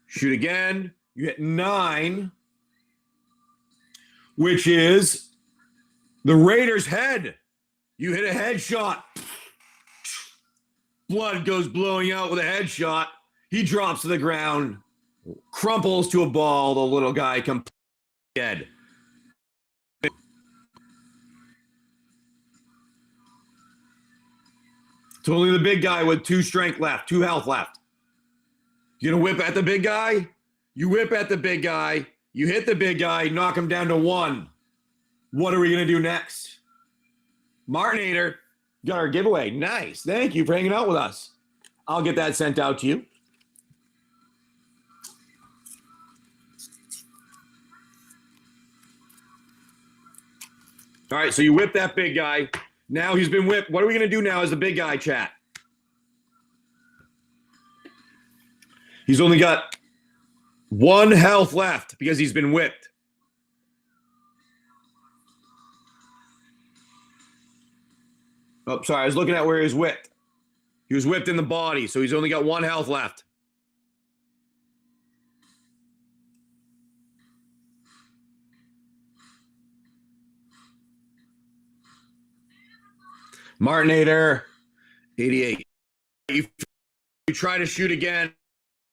Shoot again. You hit 9, which is the Raider's head. You hit a headshot. Blood goes blowing out with a headshot. He drops to the ground. Crumples to a ball. The little guy completely dead. It's only the big guy with 2 strength left, 2 health left. You gonna whip at the big guy? You whip at the big guy. You hit the big guy, knock him down to 1. What are we gonna do next? Martinator, got our giveaway. Nice. Thank you for hanging out with us. I'll get that sent out to you. All right, so you whip that big guy. Now he's been whipped. What are we going to do now as the big guy, chat? He's only got 1 health left because he's been whipped. Oh, sorry. I was looking at where he was whipped. He was whipped in the body, so he's only got 1 health left. Martinator, 88. You try to shoot again.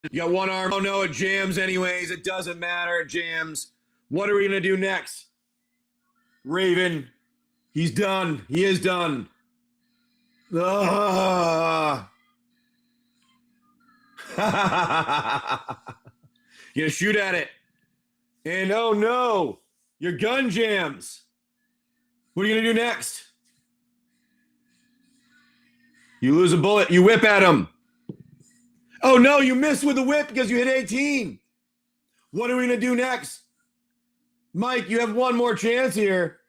You got 1 arm. Oh, no, it jams anyways. It doesn't matter. It jams. What are we going to do next? Raven, he's done. He is done. Ah. You're going to shoot at it. And oh, no, your gun jams. What are you going to do next? You lose a bullet. You whip at him. Oh, no, you missed with the whip because you hit 18. What are we going to do next? Mike, you have 1 more chance here.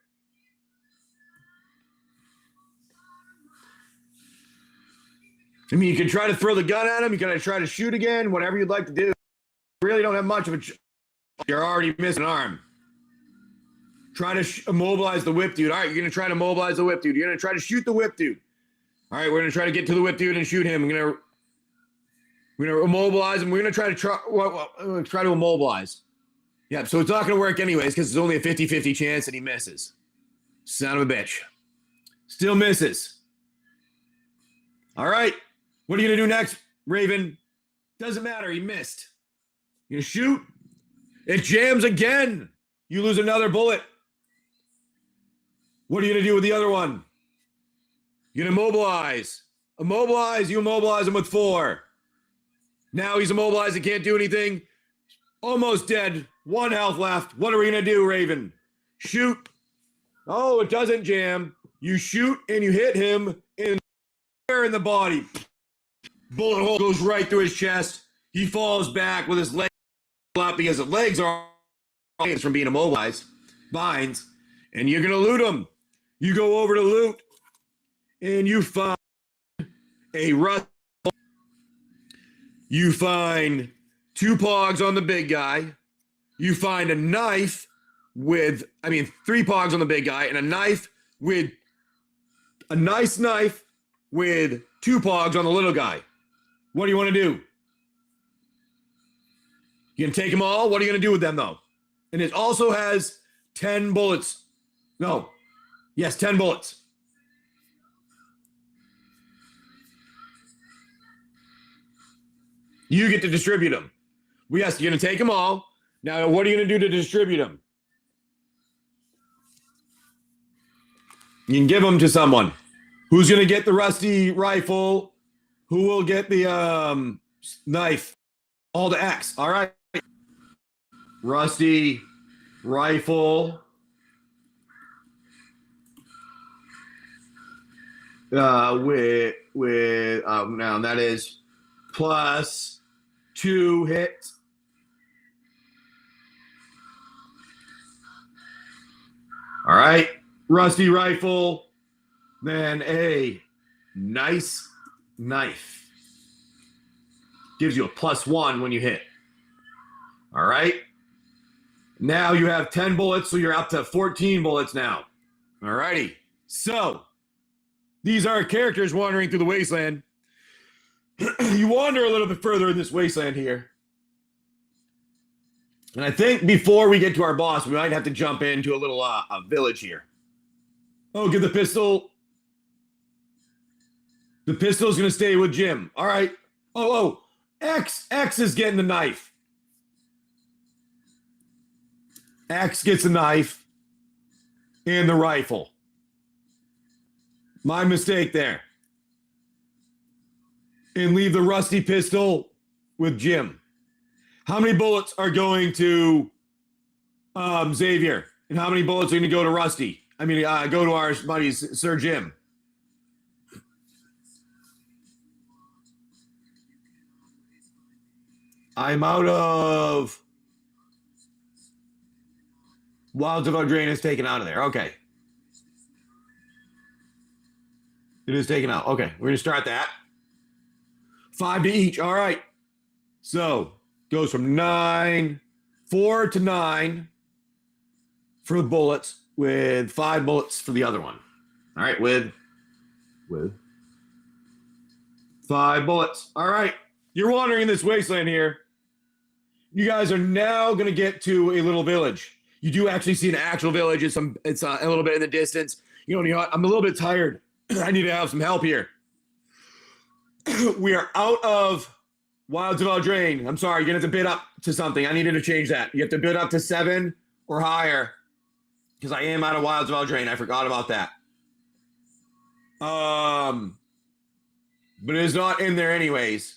I mean, you can try to throw the gun at him. You can try to shoot again, whatever you'd like to do. You really don't have much of a you're already missing an arm. Try to immobilize the whip dude. All right, you're going to try to mobilize the whip dude. You're going to try to shoot the whip dude. All right, we're going to try to get to the whip dude and shoot him. We're going to immobilize him. We're going to try to immobilize. Yeah, so it's not going to work anyways because it's only a 50-50 chance that he misses. Son of a bitch. Still misses. All right, what are you going to do next, Raven? Doesn't matter. He missed. You going to shoot? It jams again. You lose another bullet. What are you going to do with the other one? You're going to immobilize. Immobilize. You immobilize him with 4. Now he's immobilized. He can't do anything. Almost dead. 1 health left. What are we going to do, Raven? Shoot. Oh, it doesn't jam. You shoot and you hit him in the body. Bullet hole goes right through his chest. He falls back with his legs up because his legs are from being immobilized. Binds. And you're going to loot him. You go over to loot. And you find a rust. You find 2 pogs on the big guy. You find a knife with, 3 pogs on the big guy and a knife with a nice knife with 2 pogs on the little guy. What do you want to do? You gonna take them all? What are you gonna do with them though? And it also has 10 bullets. No. Yes, 10 bullets. You get to distribute them. Yes, you're going to take them all. Now, what are you going to do to distribute them? You can give them to someone. Who's going to get the rusty rifle? Who will get the knife? All to X. All right. Rusty rifle. With now that is plus 2 hits. All right, rusty rifle, then a nice knife. Gives you a +1 when you hit. All right. Now you have 10 bullets, so you're up to 14 bullets now. All righty. So these are characters wandering through the wasteland. You wander a little bit further in this wasteland here. And I think before we get to our boss, we might have to jump into a little a village here. Oh, give the pistol. The pistol's going to stay with Jim. All right. Oh, X is getting the knife. X gets the knife and the rifle. My mistake there. And leave the rusty pistol with Jim. How many bullets are going to Xavier? And how many bullets are going to go to Rusty? I mean, go to our buddies, Sir Jim. I'm out of... Wilds of Eldraine is taken out of there. Okay. It is taken out. Okay, we're going to start that. 5 to each. All right. So, goes from 4 to 9 for the bullets, with 5 bullets for the other one. All right, with 5 bullets. All right. You're wandering in this wasteland here. You guys are now going to get to a little village. You do actually see an actual village. It's a little bit in the distance. You know what? I'm a little bit tired. I need to have some help here. We are out of Wilds of Eldraine. I'm sorry, you're going to have to bid up to something. I needed to change that. You have to bid up to 7 or higher, because I am out of Wilds of Eldraine. I forgot about that. But it's not in there anyways.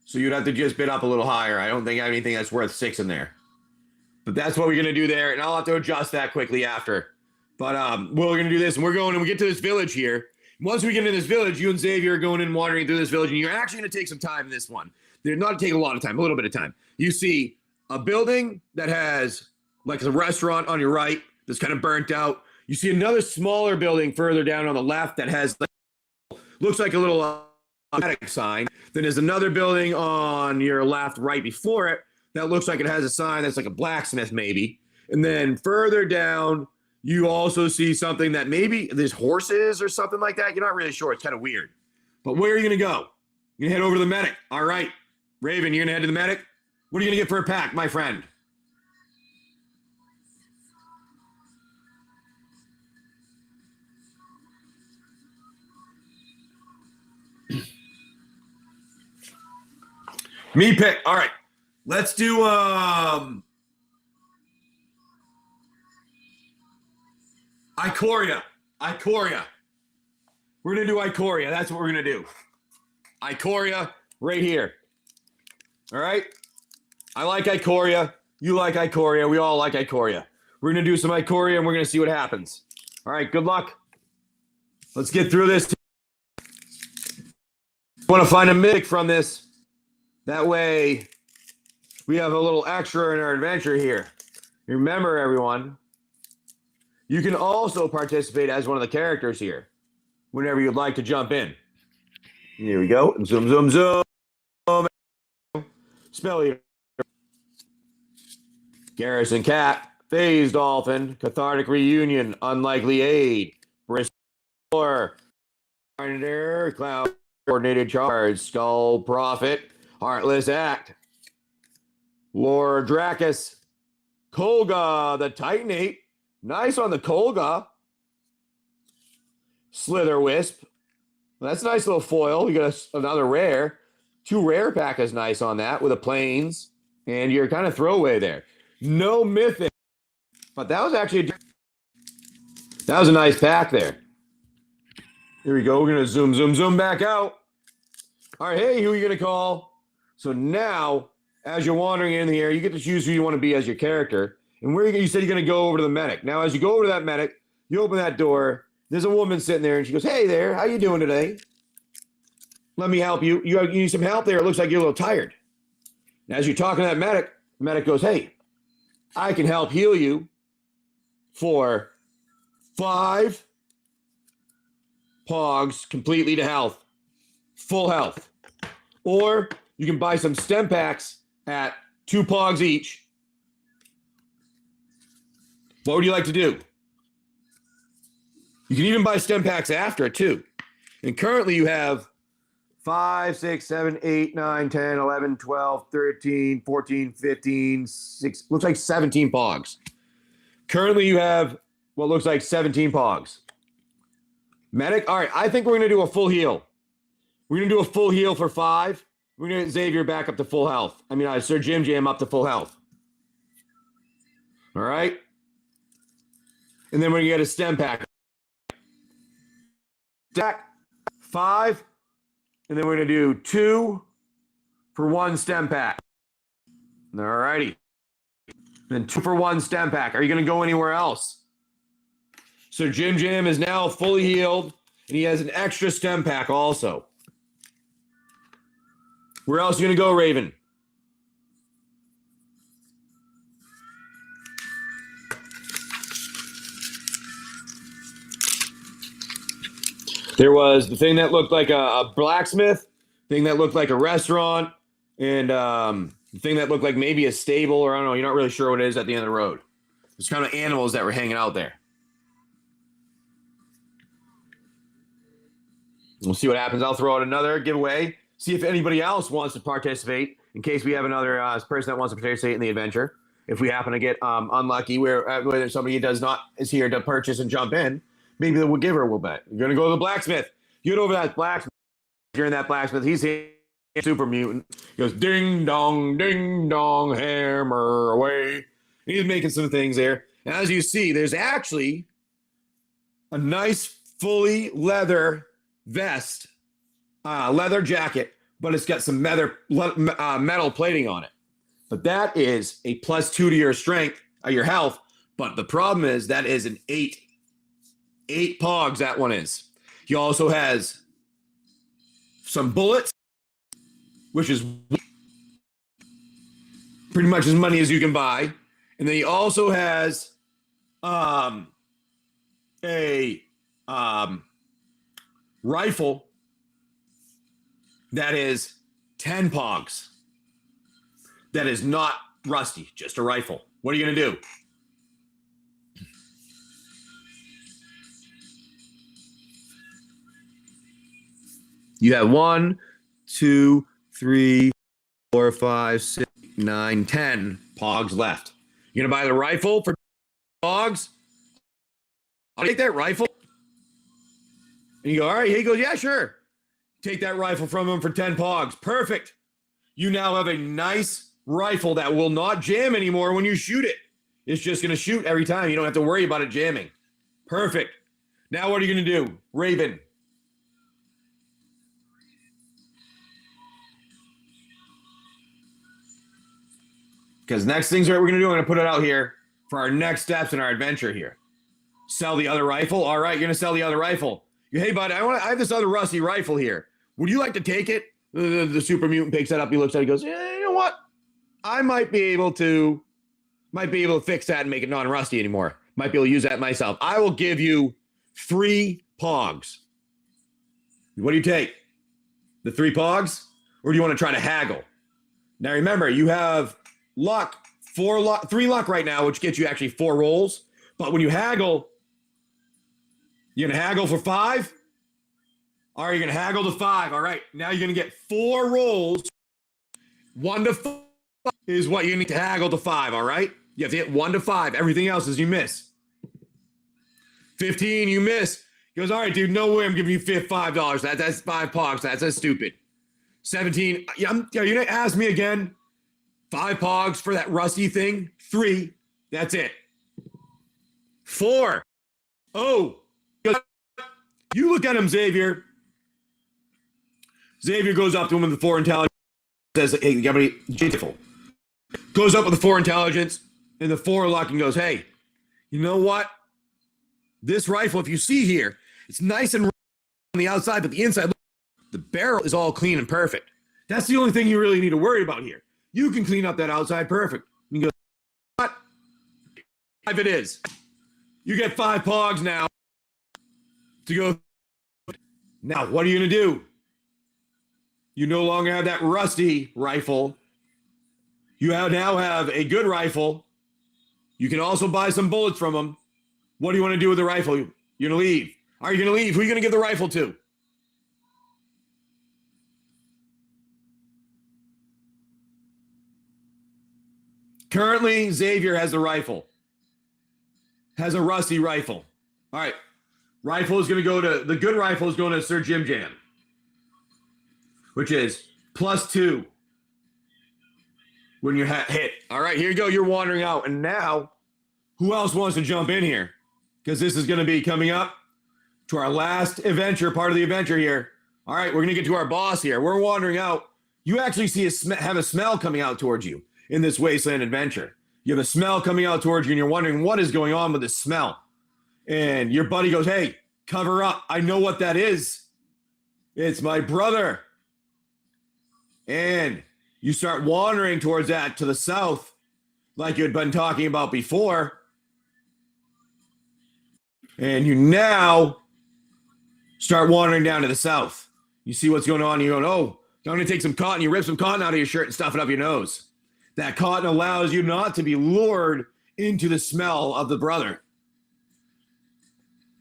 So you'd have to just bid up a little higher. I don't think I have anything that's worth 6 in there. But that's what we're going to do there, and I'll have to adjust that quickly after. But we're going to do this, and we're going, and we get to this village here. Once we get into this village, you and Xavier are going and wandering through this village, and you're actually going to take some time in this one. They're not taking a lot of time, a little bit of time. You see a building that has like a restaurant on your right that's kind of burnt out. You see another smaller building further down on the left that has looks like a little sign. Then there's another building on your left right before it that looks like it has a sign that's like a blacksmith maybe. And then further down, you also see something that maybe there's horses or something like that. You're not really sure. It's kind of weird. But where are you going to go? You're going to head over to the medic. All right. Raven, you're going to head to the medic? What are you going to get for a pack, my friend? Me pick. All right. Let's do Ikoria. We're going to do Ikoria. That's what we're going to do. Ikoria right here. All right? I like Ikoria. You like Ikoria. We all like Ikoria. We're going to do some Ikoria, and we're going to see what happens. All right, good luck. Let's get through this. I want to find a mythic from this. That way, we have a little extra in our adventure here. Remember, everyone, you can also participate as one of the characters here whenever you'd like to jump in. Here we go. Zoom, zoom, zoom. Spell Eater. Garrison Cat. Phase Dolphin. Cathartic Reunion. Unlikely Aid. Bristol. Cloud. Coordinated Charge. Skull Prophet. Heartless Act. Lord Dracus. Kolga the Titanate. Nice on the Kolga. Slither Wisp. That's a nice little foil. You got another rare. 2 rare pack is nice on that with a plains, and you're kind of throwaway there. No mythic, but that was actually that was a nice pack there. Here we go. We're gonna zoom back out. All right, hey, who are you gonna call? So now, as you're wandering in here, you get to choose who you want to be as your character. And where you said you're gonna go over to the medic. Now, as you go over to that medic, you open that door. There's a woman sitting there, and she goes, "Hey there, how you doing today? Let me help you. You need some help there. It looks like you're a little tired." And as you're talking to that medic, the medic goes, "Hey, I can help heal you for 5 pogs completely to health, full health. Or you can buy some stem packs at 2 pogs each. What would you like to do?" You can even buy stem packs after it too. And currently you have 5, 6, 7, 8, 9, 10, 11, 12, 13, 14, 15, 6, looks like 17 pogs. Currently you have what looks like 17 pogs. Medic, all right, I think we're going to do a full heal. We're going to do a full heal for 5. We're going to get Xavier back up to full health. I mean, Sir Jim up to full health. All right. And then we're going to get a stem pack. Stack 5. And then we're going to do 2 for 1 stem pack. All righty. Then 2 for 1 stem pack. Are you going to go anywhere else? So Jim is now fully healed, and he has an extra stem pack also. Where else are you going to go, Raven? There was the thing that looked like a blacksmith, thing that looked like a restaurant, and the thing that looked like maybe a stable, or I don't know, you're not really sure what it is at the end of the road. It's kind of animals that were hanging out there. We'll see what happens. I'll throw out another giveaway. See if anybody else wants to participate in case we have another person that wants to participate in the adventure. If we happen to get unlucky where somebody is here to purchase and jump in, maybe the giver will bet. You're going to go to the blacksmith. You get over that blacksmith. You're in that blacksmith. He's a super mutant. He goes, ding, dong, hammer away. And he's making some things there. And as you see, there's actually a nice fully leather vest, leather jacket, but it's got some metal plating on it. But that is a +2 to your strength, your health. But the problem is that is an 8 pogs, that one is. He also has some bullets, which is pretty much as many as you can buy. And then he also has a rifle that is 10 pogs. That is not rusty, just a rifle. What are you going to do? You have 1, 2, 3, 4, 5, 6, 9, 10 pogs left. You're going to buy the rifle for pogs? I'll take that rifle. And you go, all right. He goes, yeah, sure. Take that rifle from him for 10 pogs. Perfect. You now have a nice rifle that will not jam anymore when you shoot it. It's just going to shoot every time. You don't have to worry about it jamming. Perfect. Now what are you going to do? Raven. Because next things that we're going to do, I'm going to put it out here for our next steps in our adventure here. Sell the other rifle. All right, you're going to sell the other rifle. Hey, bud, I have this other rusty rifle here. Would you like to take it? The super mutant picks that up. He looks at it. He goes, yeah, you know what? I might be able to fix that and make it non-rusty anymore. Might be able to use that myself. I will give you 3 pogs. What do you take? The 3 pogs? Or do you want to try to haggle? Now, remember, you have luck, 3 luck right now, which gets you actually 4 rolls. But when you haggle, you're going to haggle for 5? All right, you're going to haggle to 5. All right, now you're going to get 4 rolls. 1 to 5 is what you need to haggle to 5, all right? You have to hit 1 to 5. Everything else is you miss. 15, you miss. He goes, all right, dude, no way I'm giving you $5. That's 5 pogs. That's stupid. 17. Yeah, you're going to ask me again. 5 pogs for that rusty thing. 3. That's it. 4. Oh. You look at him, Xavier. Xavier goes up to him with the 4 intelligence. Says, hey, you got any rifle? Goes up with the 4 intelligence and the 4 luck and goes, hey, you know what? This rifle, if you see here, it's nice and on the outside, but the inside, the barrel is all clean and perfect. That's the only thing you really need to worry about here. You can clean up that outside perfect. You go, what? 5 it is. You get 5 pogs now to go. Now, what are you going to do? You no longer have that rusty rifle. You now have a good rifle. You can also buy some bullets from them. What do you want to do with the rifle? You're going to leave. Are you going to leave? Who are you going to give the rifle to? Currently, Xavier has a rifle. Has a rusty rifle. All right. Rifle is going to go to, the good rifle is going to Sir Jim Jam, which is +2 when you're hit. All right, here you go. You're wandering out. And now, who else wants to jump in here? Because this is going to be coming up to our last adventure, part of the adventure here. All right, we're going to get to our boss here. We're wandering out. You actually see have a smell coming out towards you in this Wasteland adventure. You have a smell coming out towards you, and you're wondering what is going on with this smell. And your buddy goes, hey, cover up. I know what that is. It's my brother. And you start wandering towards that to the south, like you had been talking about before. And you now start wandering down to the south. You see what's going on. You're going, oh, I'm going to take some cotton. You rip some cotton out of your shirt and stuff it up your nose. That cotton allows you not to be lured into the smell of the brother.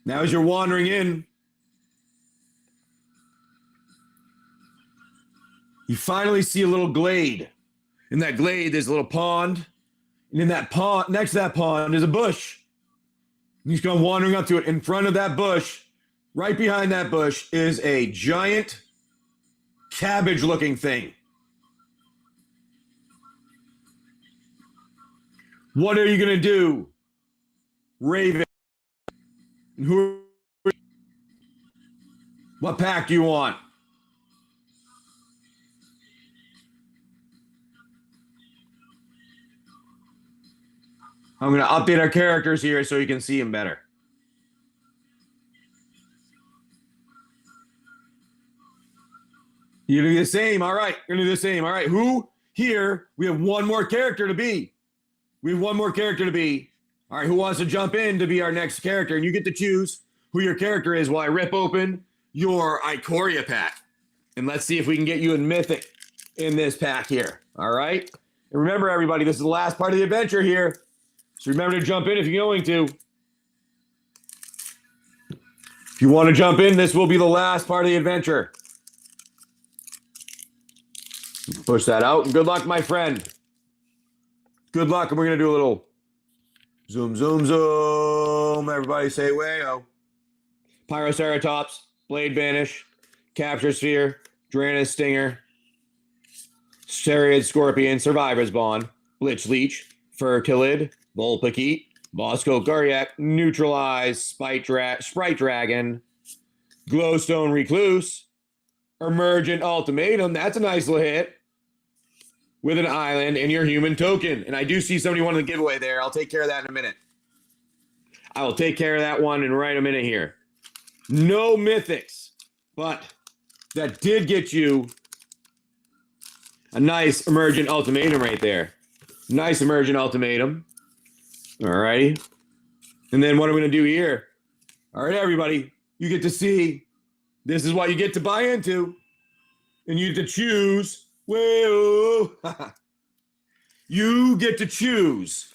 Now, as you're wandering in, you finally see a little glade. In that glade, there's a little pond. And in that pond, next to that pond, is a bush. And you go wandering up to it. In front of that bush, right behind that bush, is a giant cabbage-looking thing. What are you going to do, Raven? What pack do you want? I'm going to update our characters here so you can see them better. You do the same. All right. You're going to do the same. All right. Who here? We have one more character to be. We have one more character to be. All right. Who wants to jump in to be our next character? And you get to choose who your character is while I rip open your Ikoria pack. And let's see if we can get you in Mythic in this pack here. All right. And remember, everybody, this is the last part of the adventure here. So remember to jump in if you're going to. If you want to jump in, this will be the last part of the adventure. Push that out. And good luck, my friend. Good luck. And we're going to do a little zoom, zoom, zoom. Everybody say way-o. Pyroceratops, Blade Vanish, Capture Sphere, Draenus Stinger, Seriad Scorpion, Survivor's Bond, Blitz Leech, Fertilid, Volpikite, Bosco Garyak, Neutralize, Sprite Dragon, Glowstone Recluse, Emergent Ultimatum. That's a nice little hit. With an island and your human token. And I do see somebody wanting the giveaway there. I'll take care of that in a minute. I will take care of that one in right a minute here. No mythics, but that did get you a nice Emergent Ultimatum right there. Nice Emergent Ultimatum. All righty. And then what I'm going to do here. All right, everybody. You get to see. This is what you get to buy into. And you get to choose. Whoa. You get to choose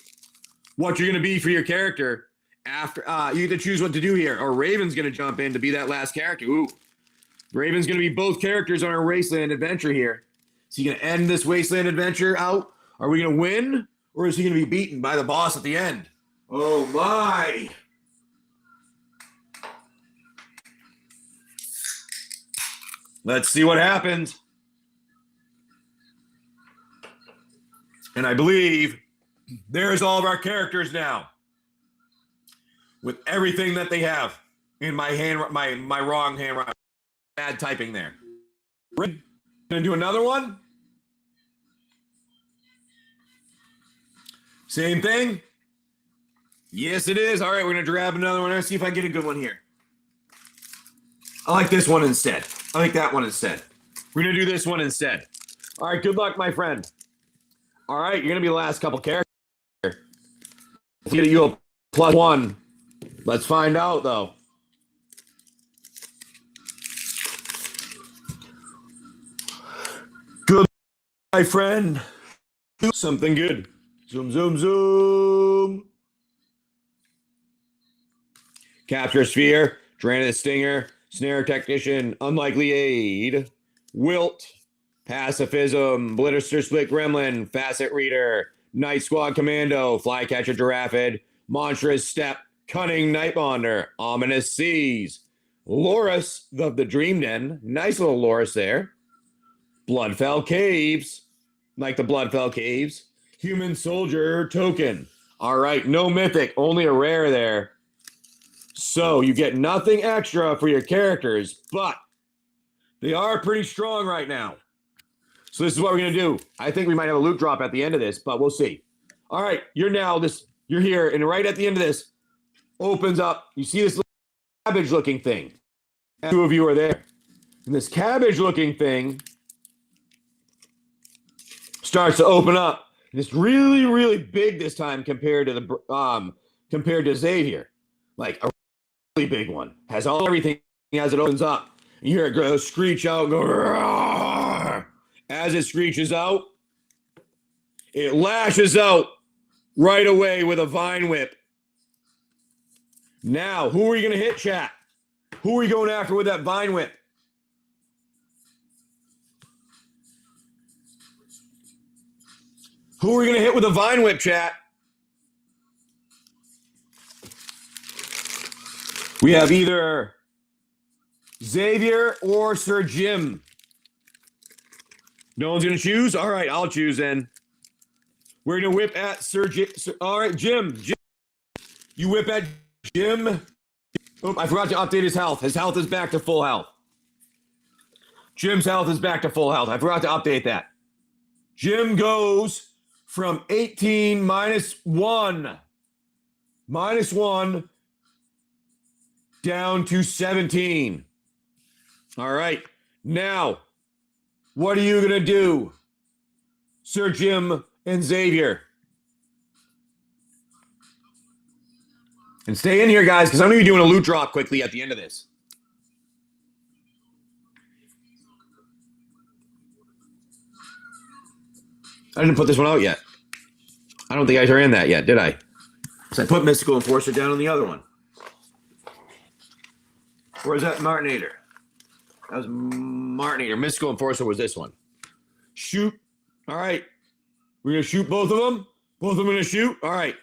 what you're going to be for your character after. You get to choose what to do here. Or Raven's going to jump in to be that last character. Ooh. Raven's going to be both characters on our Wasteland adventure here. Is he going to end this Wasteland adventure out? Are we going to win? Or is he going to be beaten by the boss at the end? Oh, my. Let's see what happens. And I believe there's all of our characters now with everything that they have in my wrong handwriting. Bad typing there. We're gonna do another one. Same thing. Yes, it is. All right, we're gonna grab another one. Let's see if I can get a good one here. I like this one instead. I like that one instead. We're gonna do this one instead. All right, good luck, my friend. All right, you're gonna be the last couple characters. Let's get you a +1. Let's find out though. Good, my friend. Do something good. Zoom, zoom, zoom. Capture sphere, drain of the stinger, snare technician, unlikely aid, wilt, pacifism, blister split gremlin, facet reader, night squad commando, flycatcher giraffid, monstrous step, cunning nightbonder, ominous seas, Loris of the dream den, nice little Loris there, bloodfell caves, like the bloodfell caves, human soldier token. All right, no mythic, only a rare there. So you get nothing extra for your characters, but they are pretty strong right now. So this is what we're gonna do. I think we might have a loot drop at the end of this, but we'll see. All right, you're here, and right at the end of this opens up. You see this cabbage-looking thing. Two of you are there, and this cabbage-looking thing starts to open up. And it's really, really big this time compared to Xavier, like a really big one. Has everything as it opens up. You hear it go screech out, go roar. As it screeches out, it lashes out right away with a vine whip. Now, who are you going to hit, chat? Who are we going after with that vine whip? Who are we going to hit with a vine whip, chat? We have either Xavier or Sir Jim. No one's going to choose? All right, I'll choose then. We're going to whip at Sir Jim. All right, Jim. You whip at Jim. Oh, I forgot to update his health. His health is back to full health. Jim's health is back to full health. I forgot to update that. Jim goes from 18 -1 down to 17. All right. Now, what are you going to do, Sir Jim and Xavier? And stay in here, guys, because I'm going to be doing a loot drop quickly at the end of this. I didn't put this one out yet. I don't think I ran that yet, did I? So I put Mystical Enforcer down on the other one. Where's that Martinator? That was Martinator. Mystical Enforcer was this one. Shoot. All right. We're going to shoot both of them. Both of them going to shoot. All right.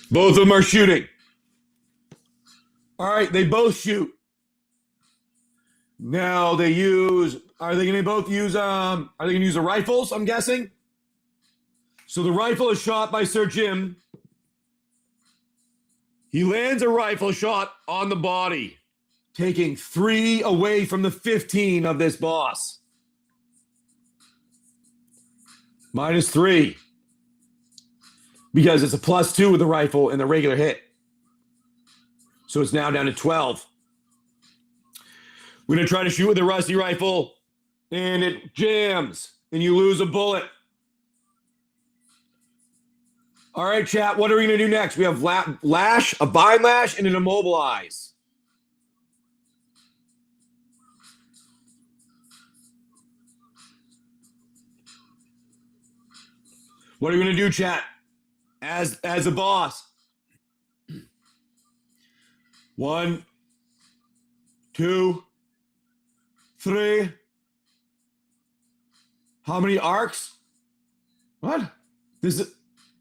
Both of them are shooting. All right. They both shoot. Now they use, are they going to both use, are they going to use the rifles, I'm guessing? So the rifle is shot by Sir Jim. He lands a rifle shot on the body, taking 3 away from the 15 of this boss. -3. Because it's a +2 with the rifle and the regular hit. So it's now down to 12. We're going to try to shoot with the rusty rifle, and it jams, and you lose a bullet. All right, chat, what are we going to do next? We have lash, a bind lash, and an immobilize. What are we going to do, chat? As a boss. 1, 2, 3. How many arcs? What? This is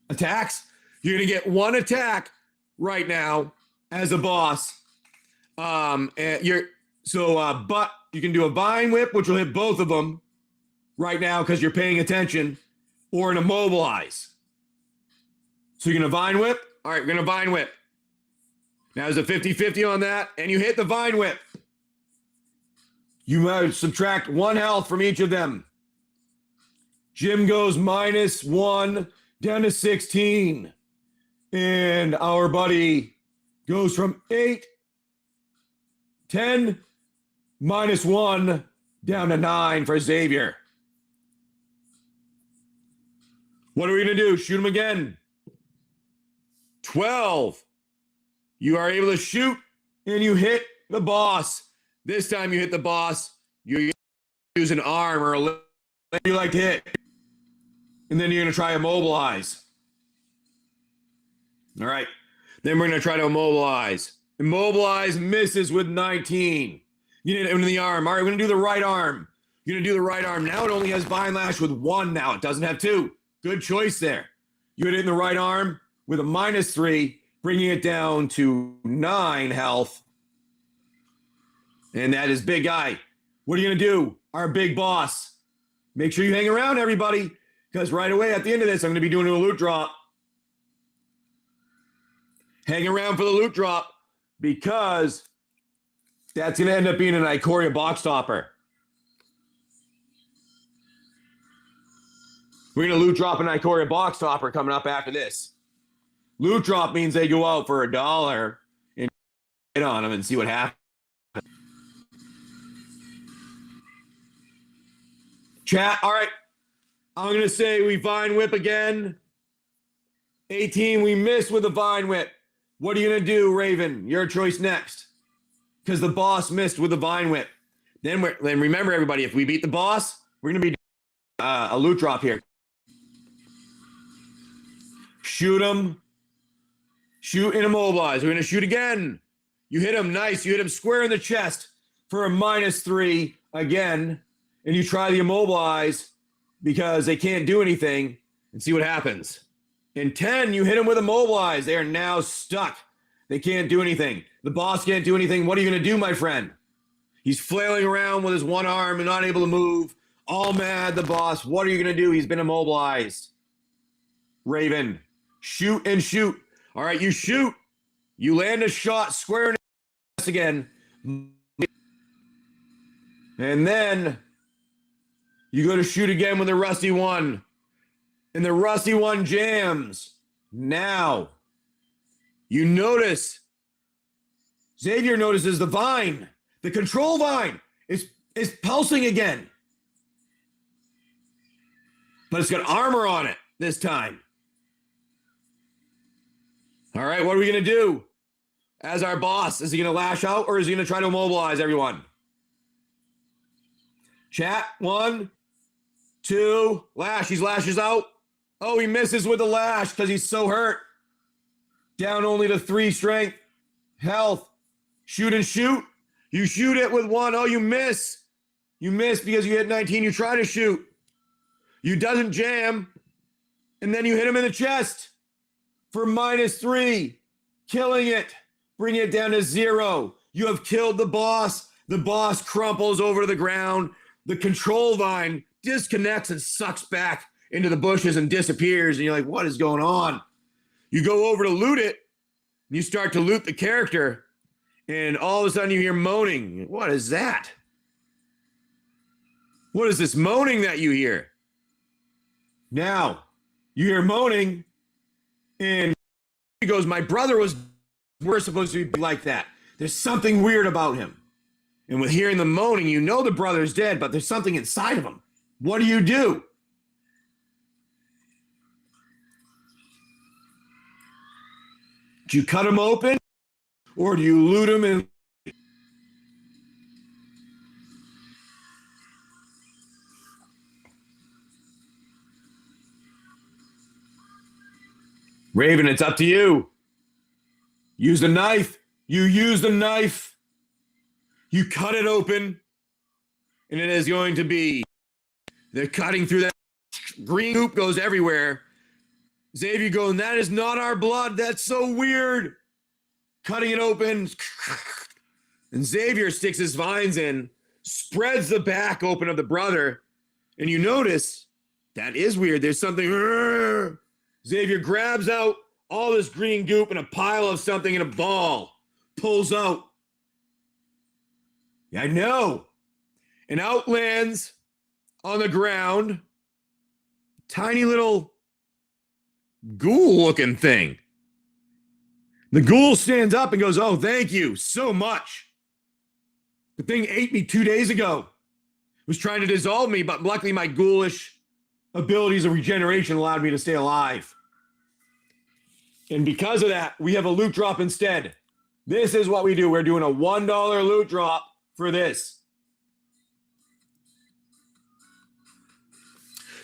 attacks? You're going to get 1 attack right now as a boss. But You can do a vine whip, which will hit both of them right now because you're paying attention, or an immobilize. So you're going to vine whip. All right, we're going to vine whip. Now there's a 50-50 on that, and you hit the vine whip. You might subtract 1 health from each of them. Jim goes -1 down to 16. And our buddy goes from 8, 10, -1 down to 9 for Xavier. What are we going to do? Shoot him again. 12. You are able to shoot, and you hit the boss. This time you hit the boss. You use an arm or a leg you like to hit. And then you're going to try immobilize. All right. Then we're going to try to immobilize. Immobilize misses with 19. You hit it in the arm. All right, we're going to do the right arm. You're going to do the right arm. Now it only has Vine Lash with 1 now. It doesn't have 2. Good choice there. You hit it in the right arm with a -3, bringing it down to 9 health. And that is Big Guy. What are you going to do? Our big boss. Make sure you hang around, everybody, because right away at the end of this, I'm going to be doing a loot drop. Hang around for the loot drop because that's going to end up being an Ikoria box topper. We're going to loot drop an Ikoria box topper coming up after this. Loot drop means they go out for $1 and hit on them and see what happens. Chat, all right. I'm going to say we Vine Whip again. 18, we missed with the Vine Whip. What are you going to do, Raven? Your choice next. Because the boss missed with the Vine Whip. Then remember, everybody, if we beat the boss, we're going to be a loot drop here. Shoot him. Shoot and immobilize. We're going to shoot again. You hit him. Nice. You hit him square in the chest for a -3 again. And you try the immobilize because they can't do anything and see what happens. In 10, you hit them with immobilize. They are now stuck. They can't do anything. The boss can't do anything. What are you going to do, my friend? He's flailing around with his one arm and not able to move. All mad, the boss. What are you going to do? He's been immobilized. Raven, shoot and shoot. All right, you shoot. You land a shot square in the chest again. And then you go to shoot again with the rusty one. And the rusty one jams. Now, you notice, Xavier notices the vine, the control vine is pulsing again. But it's got armor on it this time. All right, what are we going to do? As our boss, is he going to lash out or is he going to try to immobilize everyone? Chat, 1, 2, lash. He lashes out. Oh, he misses with the lash because he's so hurt. Down only to 3 strength. Health. Shoot and shoot. You shoot it with 1. Oh, you miss. You miss because you hit 19. You try to shoot. You doesn't jam. And then you hit him in the chest for -3. Killing it. Bring it down to 0. You have killed the boss. The boss crumples over to the ground. The control vine disconnects and sucks back into the bushes and disappears. And you're like, what is going on? You go over to loot it. And you start to loot the character. And all of a sudden you hear moaning. What is that? What is this moaning that you hear? Now, you hear moaning. And he goes, my brother we're supposed to be like that. There's something weird about him. And with hearing the moaning, you know the brother's dead, but there's something inside of him. What do you do? Do you cut him open? Or do you loot him and... Raven, it's up to you. Use the knife. You use the knife. You cut it open. And it is going to be... They're cutting through that. Green goop goes everywhere. Xavier going, that is not our blood. That's so weird. Cutting it open. And Xavier sticks his vines in. spreads the back open of the brother, and you notice that is weird. There's something. Xavier grabs out all this green goop and a pile of something in a ball, pulls out. Yeah, I know. And out lands on the ground, tiny little ghoul-looking thing. The ghoul stands up and goes, "Oh, thank you so much. The thing ate me 2 days ago. It was trying to dissolve me, but luckily my ghoulish abilities of regeneration allowed me to stay alive. And because of that, we have a loot drop instead. This is what we do. We're doing a $1 loot drop for this.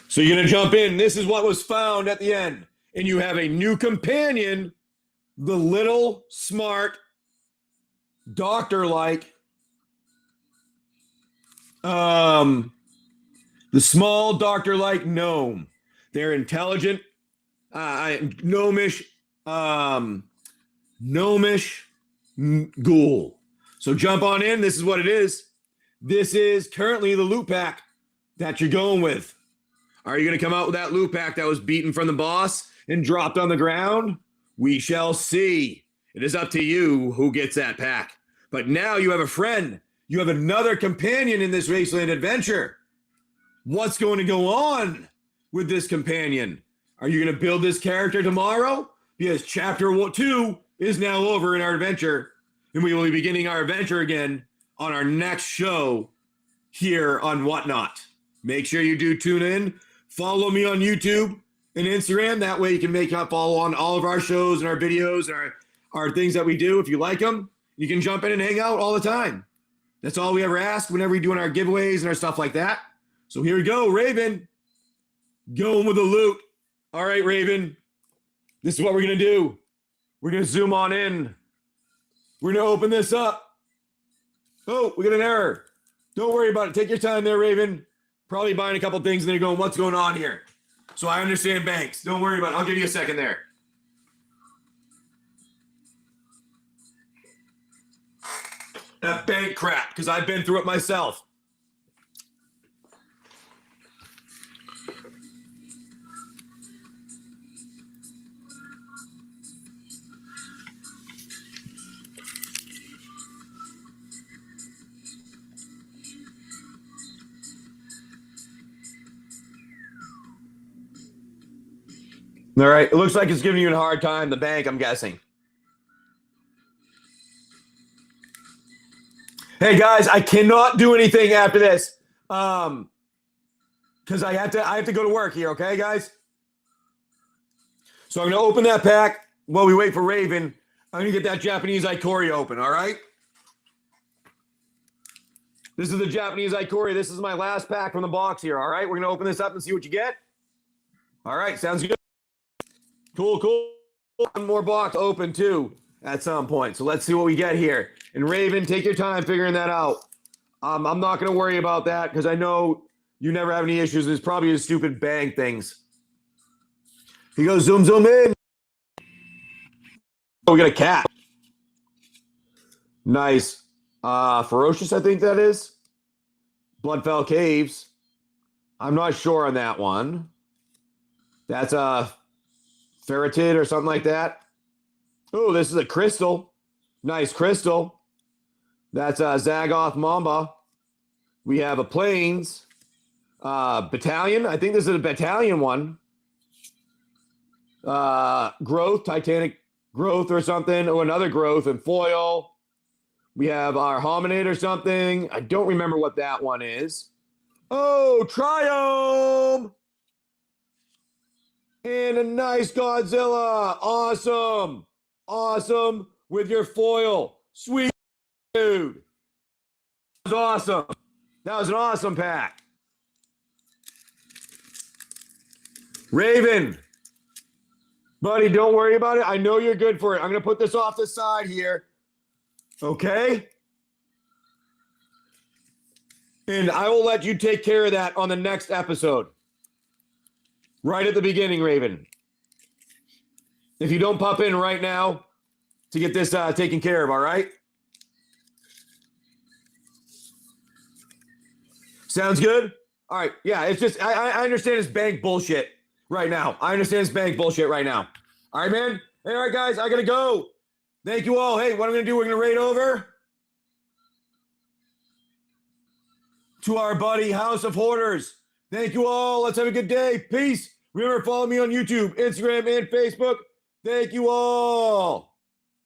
So you're going to jump in. This is what was found at the end. And you have a new companion, the little smart doctor-like, the small doctor-like gnome. They're intelligent, gnomish ghoul. So jump on in. This is what it is. This is currently the loot pack that you're going with. Are you going to come out with that loot pack that was beaten from the boss and dropped on the ground? We shall see. It is up to you who gets that pack. But now you have a friend. You have another companion in this Wasteland adventure. What's going to go on with this companion? Are you going to build this character tomorrow? Because chapter 2 is now over in our adventure, and we will be beginning our adventure again on our next show here on Whatnot. Make sure you do tune in. Follow me on YouTube and Instagram. That way you can follow on all of our shows and our videos and our things that we do. If you like them, you can jump in and hang out all the time. That's all we ever ask whenever we're doing our giveaways and our stuff like that. So here we go, Raven. Going with the loot. All right, Raven. This is what we're going to do. We're going to zoom on in. We're going to open this up. Oh, we got an error. Don't worry about it. Take your time there, Raven. Probably buying a couple things and then you're going, what's going on here? So I understand banks. Don't worry about it. I'll give you a second there. That bank crap, because I've been through it myself. All right. It looks like it's giving you a hard time, the bank, I'm guessing. Hey guys, I cannot do anything after this. Because I have to go to work here, okay, guys? So I'm gonna open that pack while we wait for Raven. I'm gonna get that Japanese Ikori open, all right? This is the Japanese Ikori. This is my last pack from the box here, all right? We're gonna open this up and see what you get. All right, sounds good. Cool. One more box open too at some point. So let's see what we get here. And Raven, take your time figuring that out. I'm not going to worry about that because I know you never have any issues. It's probably the stupid bang things. He goes, zoom in. Oh, we got a cat. Nice. Ferocious, I think that is. Bloodfell Caves. I'm not sure on that one. That's a ferretid or something like that. Oh, this is a crystal. Nice crystal. That's a Zagoth Mamba. We have a Plains Battalion. I think this is a Battalion one. Growth, Titanic Growth or something. Oh, another Growth and foil. We have our Hominid or something. I don't remember what that one is. Oh, Triumph! And a nice Godzilla. Awesome with your foil. Sweet dude. That was awesome. That was an awesome pack. Raven. Buddy, don't worry about it. I know you're good for it. I'm going to put this off the side here. Okay? And I will let you take care of that on the next episode. Right at the beginning, Raven. If you don't pop in right now to get this taken care of, all right? Sounds good. All right. Yeah, it's just I understand it's bank bullshit right now. I understand it's bank bullshit right now. All right, man. Hey, all right, guys, I gotta go. Thank you all. Hey, what I'm gonna do? We're gonna raid over to our buddy House of Hoarders. Thank you all. Let's have a good day. Peace. Remember, follow me on YouTube, Instagram, and Facebook. Thank you all.